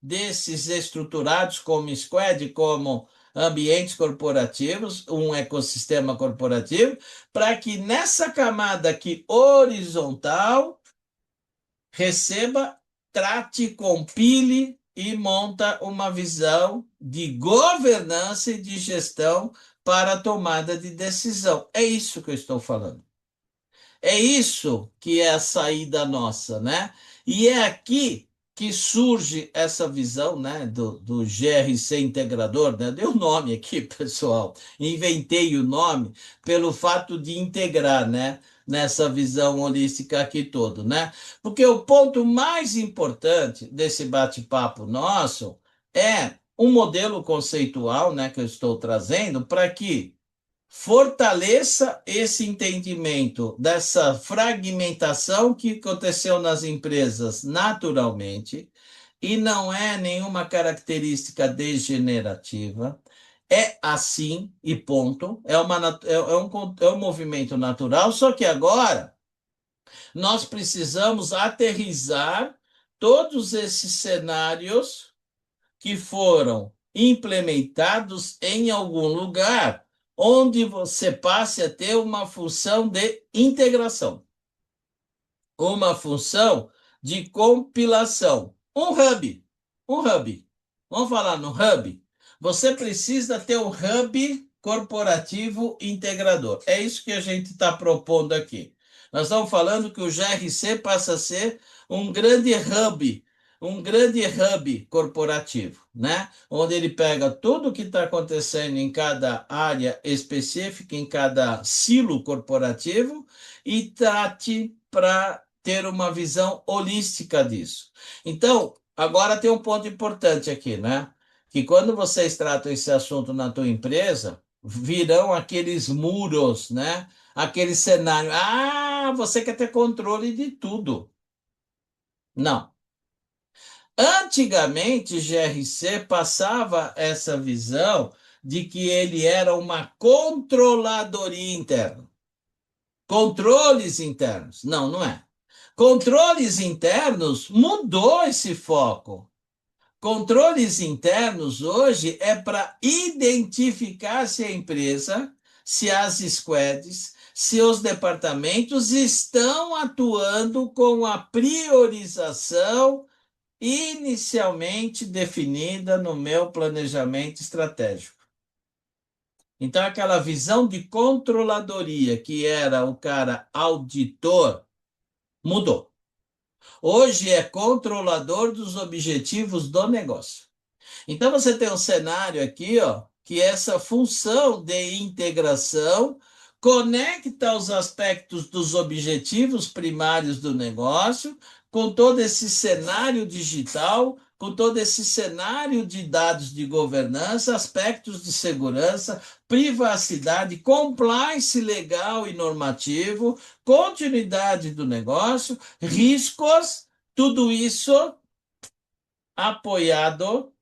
desses estruturados como squad, como ambientes corporativos, um ecossistema corporativo, para que nessa camada aqui horizontal receba, trate, compile e monta uma visão de governança e de gestão para a tomada de decisão. É isso que eu estou falando. É isso que é a saída nossa, né? E é aqui que surge essa visão, né, do GRC integrador, né? Dei o nome aqui, pessoal. Inventei o nome pelo fato de integrar, né, nessa visão holística aqui todo, né? Porque o ponto mais importante desse bate-papo nosso é um modelo conceitual, né, que eu estou trazendo para que fortaleça esse entendimento dessa fragmentação que aconteceu nas empresas naturalmente e não é nenhuma característica degenerativa. É assim e ponto. É um movimento natural, só que agora nós precisamos aterrissar todos esses cenários que foram implementados em algum lugar onde você passe a ter uma função de integração, uma função de compilação, um hub. Vamos falar no hub? Você precisa ter um hub corporativo integrador. É isso que a gente está propondo aqui. Nós estamos falando que o GRC passa a ser um grande hub corporativo, né? Onde ele pega tudo o que está acontecendo em cada área específica, em cada silo corporativo e trate para ter uma visão holística disso. Então, agora tem um ponto importante aqui, né? Que quando vocês tratam esse assunto na tua empresa, virão aqueles muros, né? Aquele cenário. Ah, você quer ter controle de tudo. Não. Antigamente, GRC passava essa visão de que ele era uma controladoria interna. Controles internos. Não, não é. Controles internos mudou esse foco. Controles internos hoje é para identificar se a empresa, se as squads, se os departamentos estão atuando com a priorização inicialmente definida no meu planejamento estratégico. Então, aquela visão de controladoria, que era o cara auditor, mudou. Hoje é controlador dos objetivos do negócio. Então você tem um cenário aqui, ó, que essa função de integração conecta os aspectos dos objetivos primários do negócio com todo esse cenário digital, com todo esse cenário de dados de governança, aspectos de segurança, privacidade, compliance legal e normativo, continuidade do negócio, riscos, tudo isso apoiado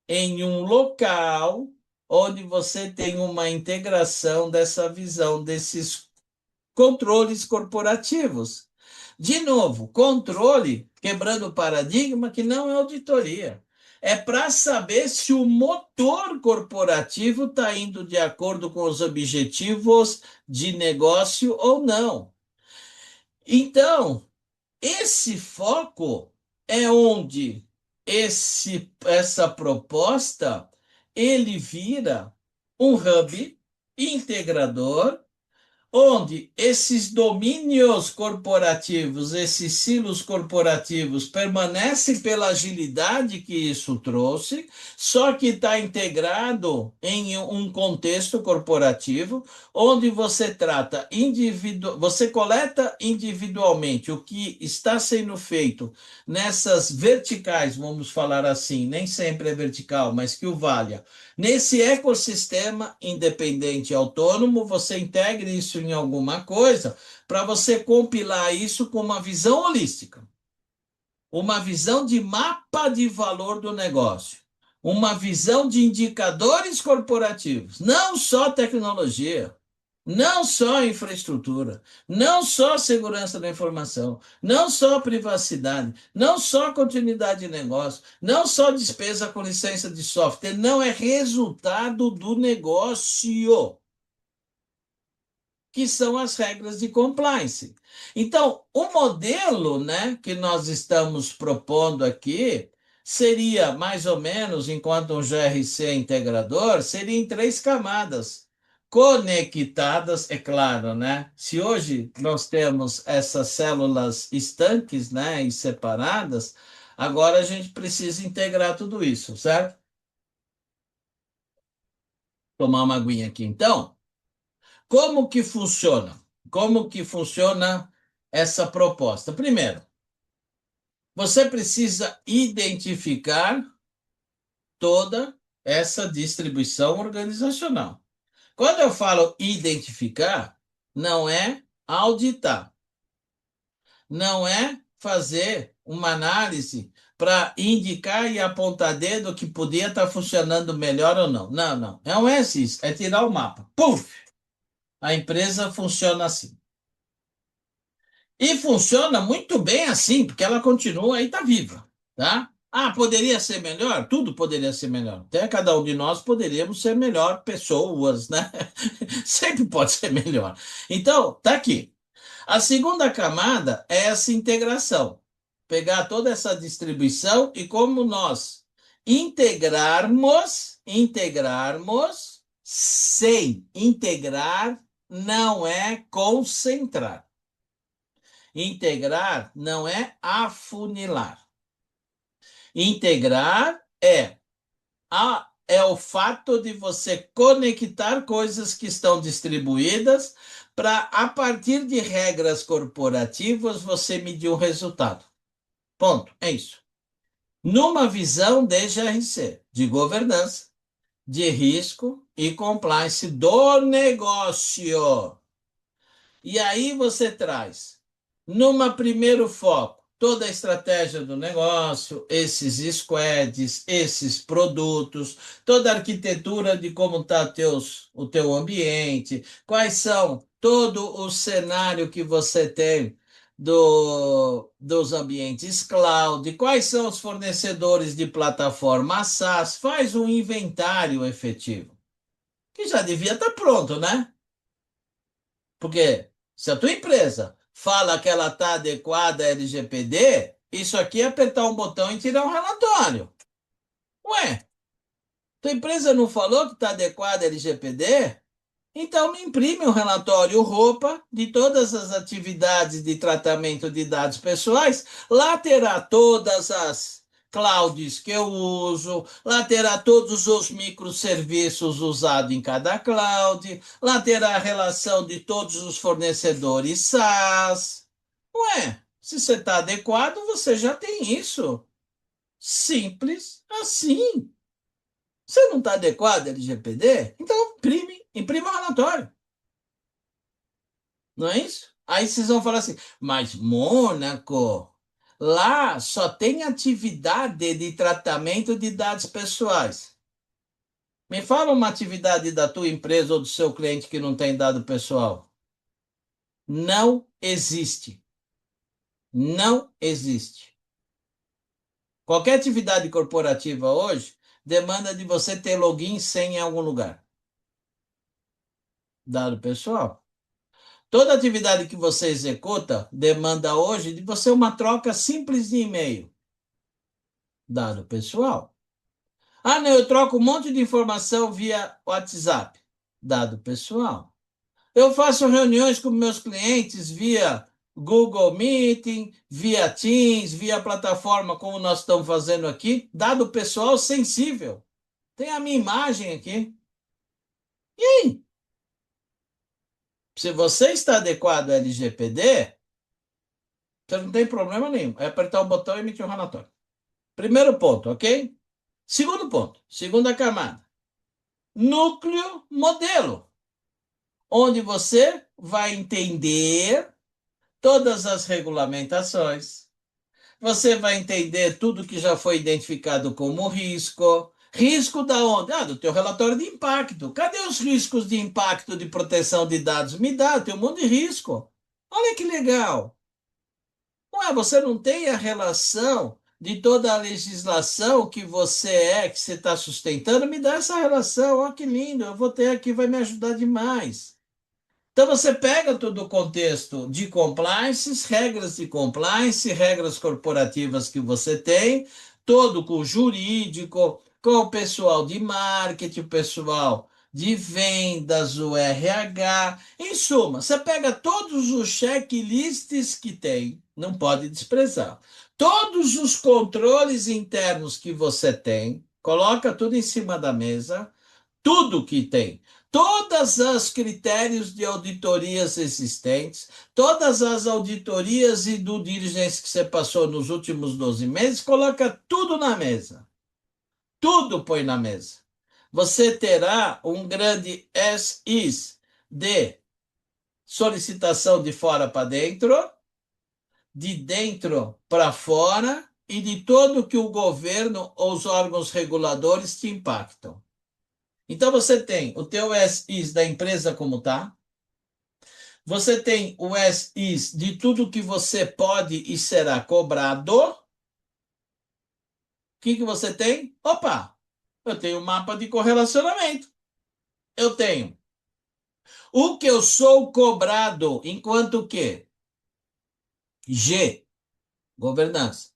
em um local onde você tem uma integração dessa visão, desses controles corporativos. De novo, controle, quebrando o paradigma, que não é auditoria. É para saber se o motor corporativo está indo de acordo com os objetivos de negócio ou não. Então, esse foco é onde essa proposta ele vira um hub integrador, onde esses domínios corporativos, esses silos corporativos permanecem pela agilidade que isso trouxe, só que está integrado em um contexto corporativo, onde você trata você coleta individualmente o que está sendo feito nessas verticais, vamos falar assim, nem sempre é vertical, mas que o valha. Nesse ecossistema independente e autônomo, você integre isso em alguma coisa para você compilar isso com uma visão holística, uma visão de mapa de valor do negócio, uma visão de indicadores corporativos, não só tecnologia, não só infraestrutura, não só segurança da informação, não só privacidade, não só continuidade de negócio, não só despesa com licença de software, não é resultado do negócio, que são as regras de compliance. Então, o modelo, né, que nós estamos propondo aqui seria mais ou menos, enquanto um GRC integrador, seria em três camadas conectadas, é claro, né? Se hoje nós temos essas células estanques, né, e separadas, agora a gente precisa integrar tudo isso, certo? Tomar uma aguinha aqui, então. Como que funciona? Como que funciona essa proposta? Primeiro, você precisa identificar toda essa distribuição organizacional. Quando eu falo identificar, não é auditar, não é fazer uma análise para indicar e apontar dedo que podia estar funcionando melhor ou não. Não, não. Não é isso, é tirar o mapa. Puf! A empresa funciona assim. E funciona muito bem assim, porque ela continua e está viva, tá? Ah, poderia ser melhor? Tudo poderia ser melhor. Até cada um de nós poderíamos ser melhor pessoas, né? Sempre pode ser melhor. Então, tá aqui. A segunda camada é essa integração. Pegar toda essa distribuição e como nós integrarmos, sem integrar não é concentrar. Integrar não é afunilar. Integrar é o fato de você conectar coisas que estão distribuídas para, a partir de regras corporativas, você medir um resultado. Ponto. É isso. Numa visão de GRC, de governança, de risco e compliance do negócio. E aí você traz, numa primeiro foco, toda a estratégia do negócio, esses squads, esses produtos, toda a arquitetura de como está o teu ambiente, quais são todo o cenário que você tem dos ambientes cloud, quais são os fornecedores de plataforma SaaS, faz um inventário efetivo, que já devia estar pronto, né? Porque se a tua empresa fala que ela está adequada à LGPD, isso aqui é apertar um botão e tirar um relatório. Ué, tua empresa não falou que está adequada à LGPD? Então me imprime um relatório roupa de todas as atividades de tratamento de dados pessoais. Lá terá todas as clouds que eu uso, lá terá todos os microserviços usados em cada cloud, lá terá a relação de todos os fornecedores SaaS. Ué, se você está adequado, você já tem isso. Simples assim. Você não está adequado à LGPD? Então imprime o relatório. Não é isso? Aí vocês vão falar assim, mas Mônaco, lá só tem atividade de tratamento de dados pessoais. Me fala uma atividade da tua empresa ou do seu cliente que não tem dado pessoal. Não existe. Não existe. Qualquer atividade corporativa hoje demanda de você ter login e senha em algum lugar. Dado pessoal. Toda atividade que você executa demanda hoje de você uma troca simples de e-mail. Dado pessoal. Ah, não, eu troco um monte de informação via WhatsApp. Dado pessoal. Eu faço reuniões com meus clientes via Google Meeting, via Teams, via plataforma como nós estamos fazendo aqui, dado pessoal sensível. Tem a minha imagem aqui. E aí? Se você está adequado ao LGPD, você não tem problema nenhum. É apertar o botão e emitir um relatório. Primeiro ponto, ok? Segundo ponto, segunda camada. Núcleo modelo, onde você vai entender todas as regulamentações, você vai entender tudo que já foi identificado como risco. Risco da onde? Ah, do teu relatório de impacto. Cadê os riscos de impacto de proteção de dados? Me dá, tem um monte de risco. Olha que legal. Ué, você não tem a relação de toda a legislação que que você está sustentando? Me dá essa relação. Olha que lindo. Eu vou ter aqui, vai me ajudar demais. Então, você pega todo o contexto de compliance, regras de compliance, regras corporativas que você tem, todo com o jurídico, com o pessoal de marketing, o pessoal de vendas, o RH. Em suma, você pega todos os checklists que tem, não pode desprezar. Todos os controles internos que você tem, coloca tudo em cima da mesa, tudo que tem, todas as critérios de auditorias existentes, todas as auditorias e do diligência que você passou nos últimos 12 meses, coloca tudo na mesa. Tudo põe na mesa. Você terá um grande SIS de solicitação de fora para dentro, de dentro para fora e de todo que o governo ou os órgãos reguladores te impactam. Então você tem o teu SIS da empresa como está, você tem o SIS de tudo que você pode e será cobrado. O que você tem? Opa, eu tenho um mapa de correlacionamento. Eu tenho o que eu sou cobrado enquanto que G, governança,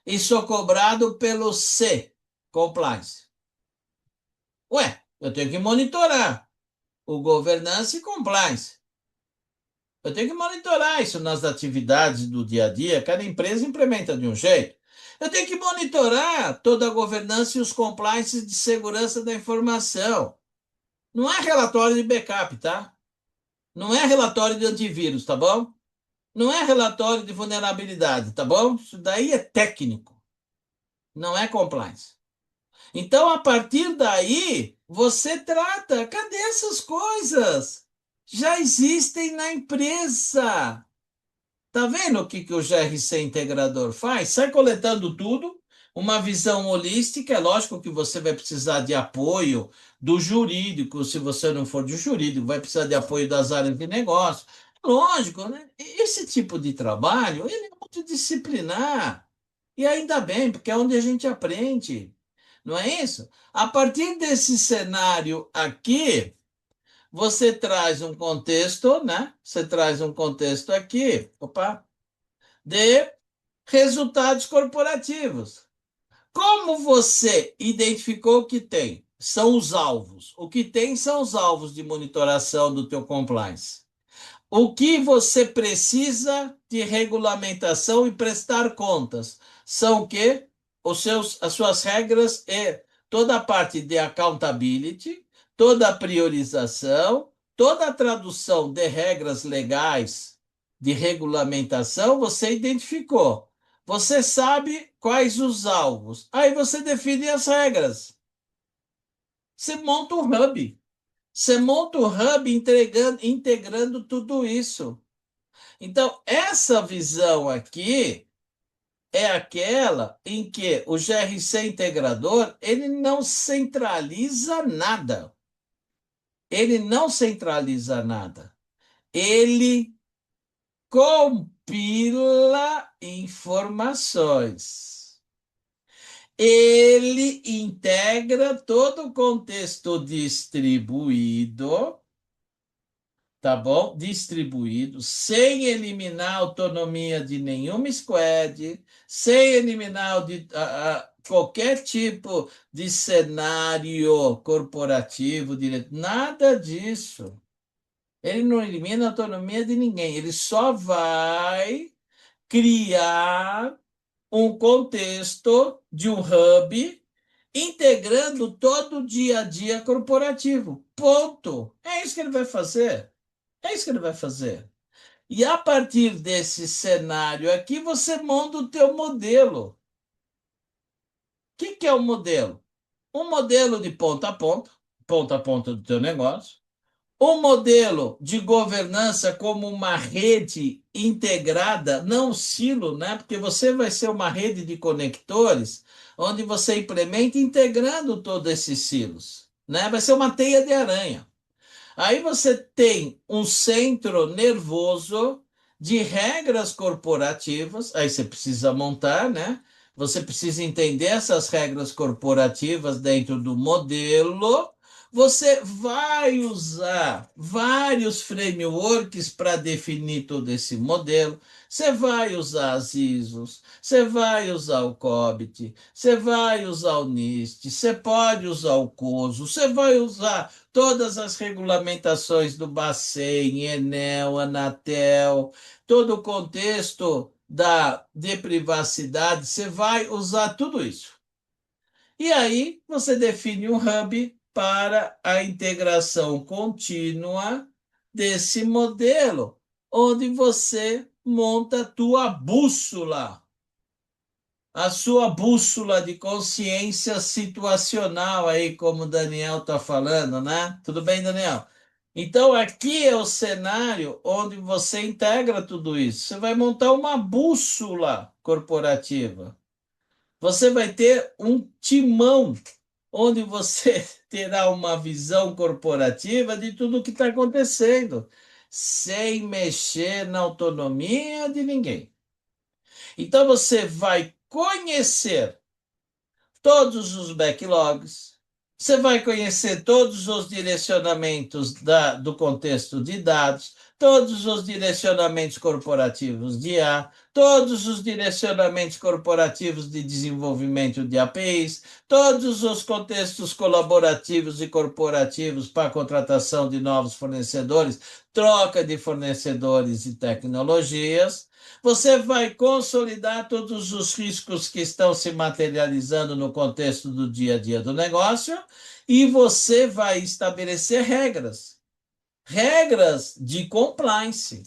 e sou cobrado pelo C, compliance. Ué, eu tenho que monitorar o governança e compliance. Eu tenho que monitorar isso nas atividades do dia a dia. Cada empresa implementa de um jeito. Eu tenho que monitorar toda a governança e os compliances de segurança da informação. Não é relatório de backup, tá? Não é relatório de antivírus, tá bom? Não é relatório de vulnerabilidade, tá bom? Isso daí é técnico, não é compliance. Então, a partir daí, você trata. Cadê essas coisas? Já existem na empresa. Tá vendo o que o GRC integrador faz? Sai coletando tudo, uma visão holística. É lógico que você vai precisar de apoio do jurídico, se você não for de jurídico, vai precisar de apoio das áreas de negócio. Lógico, né? Esse tipo de trabalho, ele é multidisciplinar. E ainda bem, porque é onde a gente aprende. Não é isso? A partir desse cenário aqui, você traz um contexto, né? Você traz um contexto aqui, opa, de resultados corporativos. Como você identificou que tem? São os alvos. O que tem são os alvos de monitoração do teu compliance. O que você precisa de regulamentação e prestar contas são o quê? As suas regras e toda a parte de accountability, toda a priorização, toda a tradução de regras legais de regulamentação, você identificou. Você sabe quais os alvos. Aí você define as regras. Você monta um hub. Você monta o hub integrando tudo isso. Então, essa visão aqui é aquela em que o GRC integrador, ele não centraliza nada. Ele não centraliza nada. Ele compila informações. Ele integra todo o contexto distribuído, tá bom? Distribuído, sem eliminar a autonomia de nenhuma squad, sem eliminar qualquer tipo de cenário corporativo, nada disso. Ele não elimina a autonomia de ninguém, ele só vai criar um contexto de um hub integrando todo o dia a dia corporativo. Ponto. É isso que ele vai fazer. É isso que ele vai fazer. E a partir desse cenário aqui, você monta o teu modelo. O que é o modelo? Um modelo de ponta a ponta do teu negócio, um modelo de governança como uma rede integrada, não um silo, né? Porque você vai ser uma rede de conectores, onde você implementa integrando todos esses silos, né? Vai ser uma teia de aranha. Aí você tem um centro nervoso de regras corporativas, aí você precisa montar, né? Você precisa entender essas regras corporativas dentro do modelo. Você vai usar vários frameworks para definir todo esse modelo. Você vai usar as ISOs, você vai usar o COBIT, você vai usar o NIST, você pode usar o COSO, você vai usar todas as regulamentações do Bacen, Enel, Anatel, todo o contexto de privacidade, você vai usar tudo isso. E aí você define um hub para a integração contínua desse modelo, onde você monta a tua bússola, a sua bússola de consciência situacional aí, como o Daniel está falando, né? Tudo bem, Daniel? Então, aqui é o cenário onde você integra tudo isso. Você vai montar uma bússola corporativa. Você vai ter um timão, onde você terá uma visão corporativa de tudo o que está acontecendo, sem mexer na autonomia de ninguém. Então, você vai conhecer todos os backlogs, você vai conhecer todos os direcionamentos do contexto de dados, todos os direcionamentos corporativos de IA, todos os direcionamentos corporativos de desenvolvimento de APIs, todos os contextos colaborativos e corporativos para a contratação de novos fornecedores, troca de fornecedores e tecnologias. Você vai consolidar todos os riscos que estão se materializando no contexto do dia a dia do negócio e você vai estabelecer regras, regras de compliance.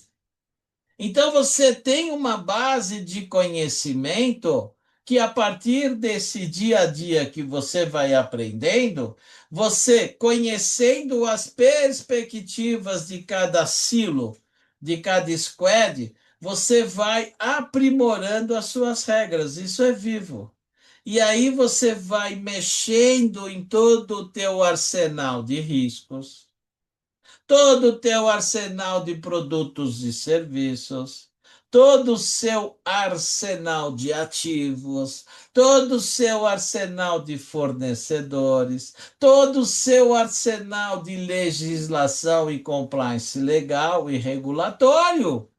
Então você tem uma base de conhecimento que a partir desse dia a dia que você vai aprendendo, você conhecendo as perspectivas de cada silo, de cada squad, você vai aprimorando as suas regras. Isso é vivo. E aí você vai mexendo em todo o teu arsenal de riscos, todo o teu arsenal de produtos e serviços, todo o seu arsenal de ativos, todo o seu arsenal de fornecedores, todo o seu arsenal de legislação e compliance legal e regulatório,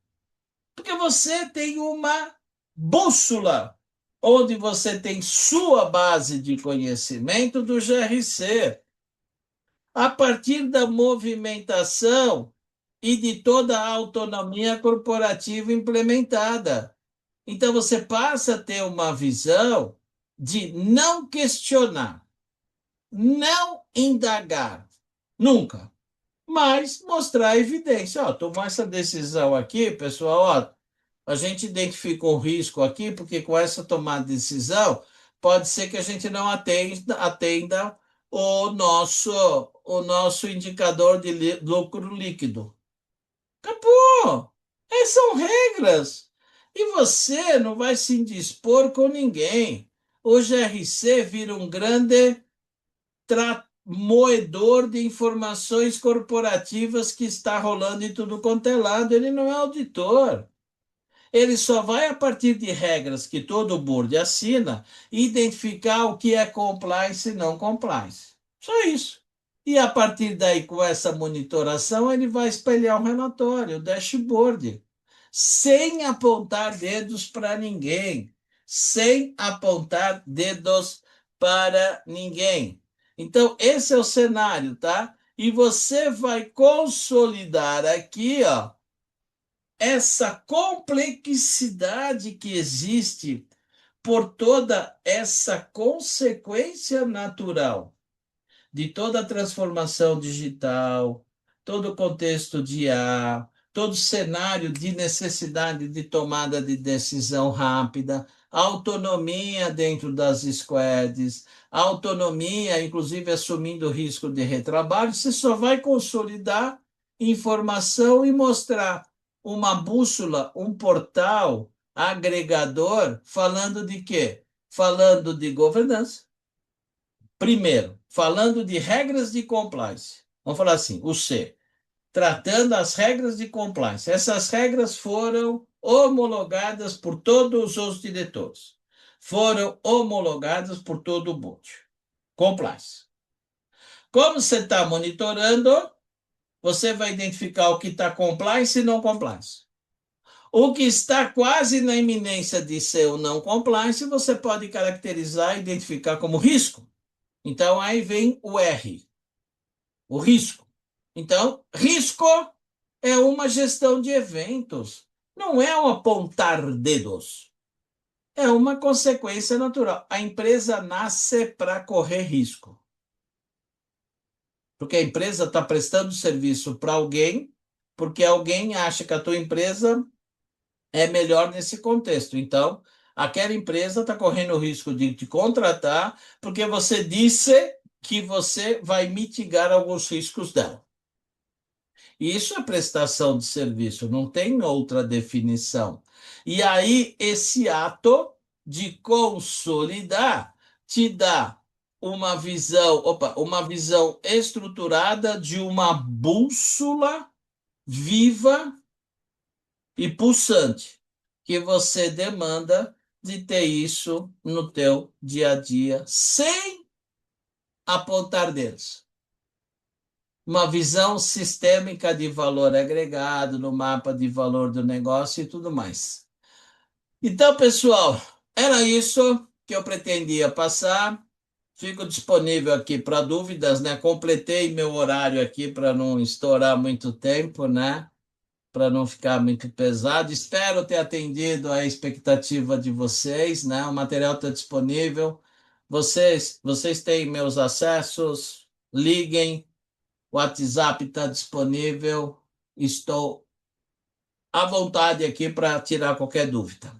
porque você tem uma bússola onde você tem sua base de conhecimento do GRC a partir da movimentação e de toda a autonomia corporativa implementada. Então, você passa a ter uma visão de não questionar, não indagar, nunca, mas mostrar a evidência. Ó, tomar essa decisão aqui, pessoal, ó, a gente identifica um risco aqui, porque com essa tomada de decisão, pode ser que a gente não atenda o nosso indicador de lucro líquido. Acabou! Essas são regras. E você não vai se indispor com ninguém. O GRC vira um grande moedor de informações corporativas que está rolando em tudo quanto é lado. Ele não é auditor. Ele só vai, a partir de regras que todo board assina, identificar o que é compliance e não compliance. Só isso. E a partir daí, com essa monitoração, ele vai espelhar um relatório, o dashboard, sem apontar dedos para ninguém. Sem apontar dedos para ninguém. Então, esse é o cenário, tá? E você vai consolidar aqui, ó, essa complexidade que existe por toda essa consequência natural de toda a transformação digital, todo o contexto de IA, todo o cenário de necessidade de tomada de decisão rápida, autonomia dentro das squads, autonomia, inclusive assumindo o risco de retrabalho, você só vai consolidar informação e mostrar uma bússola, um portal agregador, falando de quê? Falando de governança. Primeiro, falando de regras de compliance. Vamos falar assim, o C. Tratando as regras de compliance. Essas regras foram homologadas por todos os diretores. Foram homologadas por todo o board. Compliance. Como você está monitorando, você vai identificar o que está compliance e não compliance. O que está quase na iminência de ser o não compliance, você pode caracterizar e identificar como risco. Então, aí vem o R, o risco. Então, risco é uma gestão de eventos, não é um apontar dedos, é uma consequência natural. A empresa nasce para correr risco, porque a empresa está prestando serviço para alguém, porque alguém acha que a tua empresa é melhor nesse contexto. Então, aquela empresa está correndo o risco de te contratar, porque você disse que você vai mitigar alguns riscos dela. E isso é prestação de serviço, não tem outra definição. E aí, esse ato de consolidar te dá uma visão estruturada de uma bússola viva e pulsante, que você demanda de ter isso no teu dia a dia, sem apontar dedos. Uma visão sistêmica de valor agregado, no mapa de valor do negócio e tudo mais. Então, pessoal, era isso que eu pretendia passar. Fico disponível aqui para dúvidas, né? Completei meu horário aqui para não estourar muito tempo, né? Para não ficar muito pesado. Espero ter atendido a expectativa de vocês, né? O material está disponível. Vocês têm meus acessos, liguem, o WhatsApp está disponível. Estou à vontade aqui para tirar qualquer dúvida.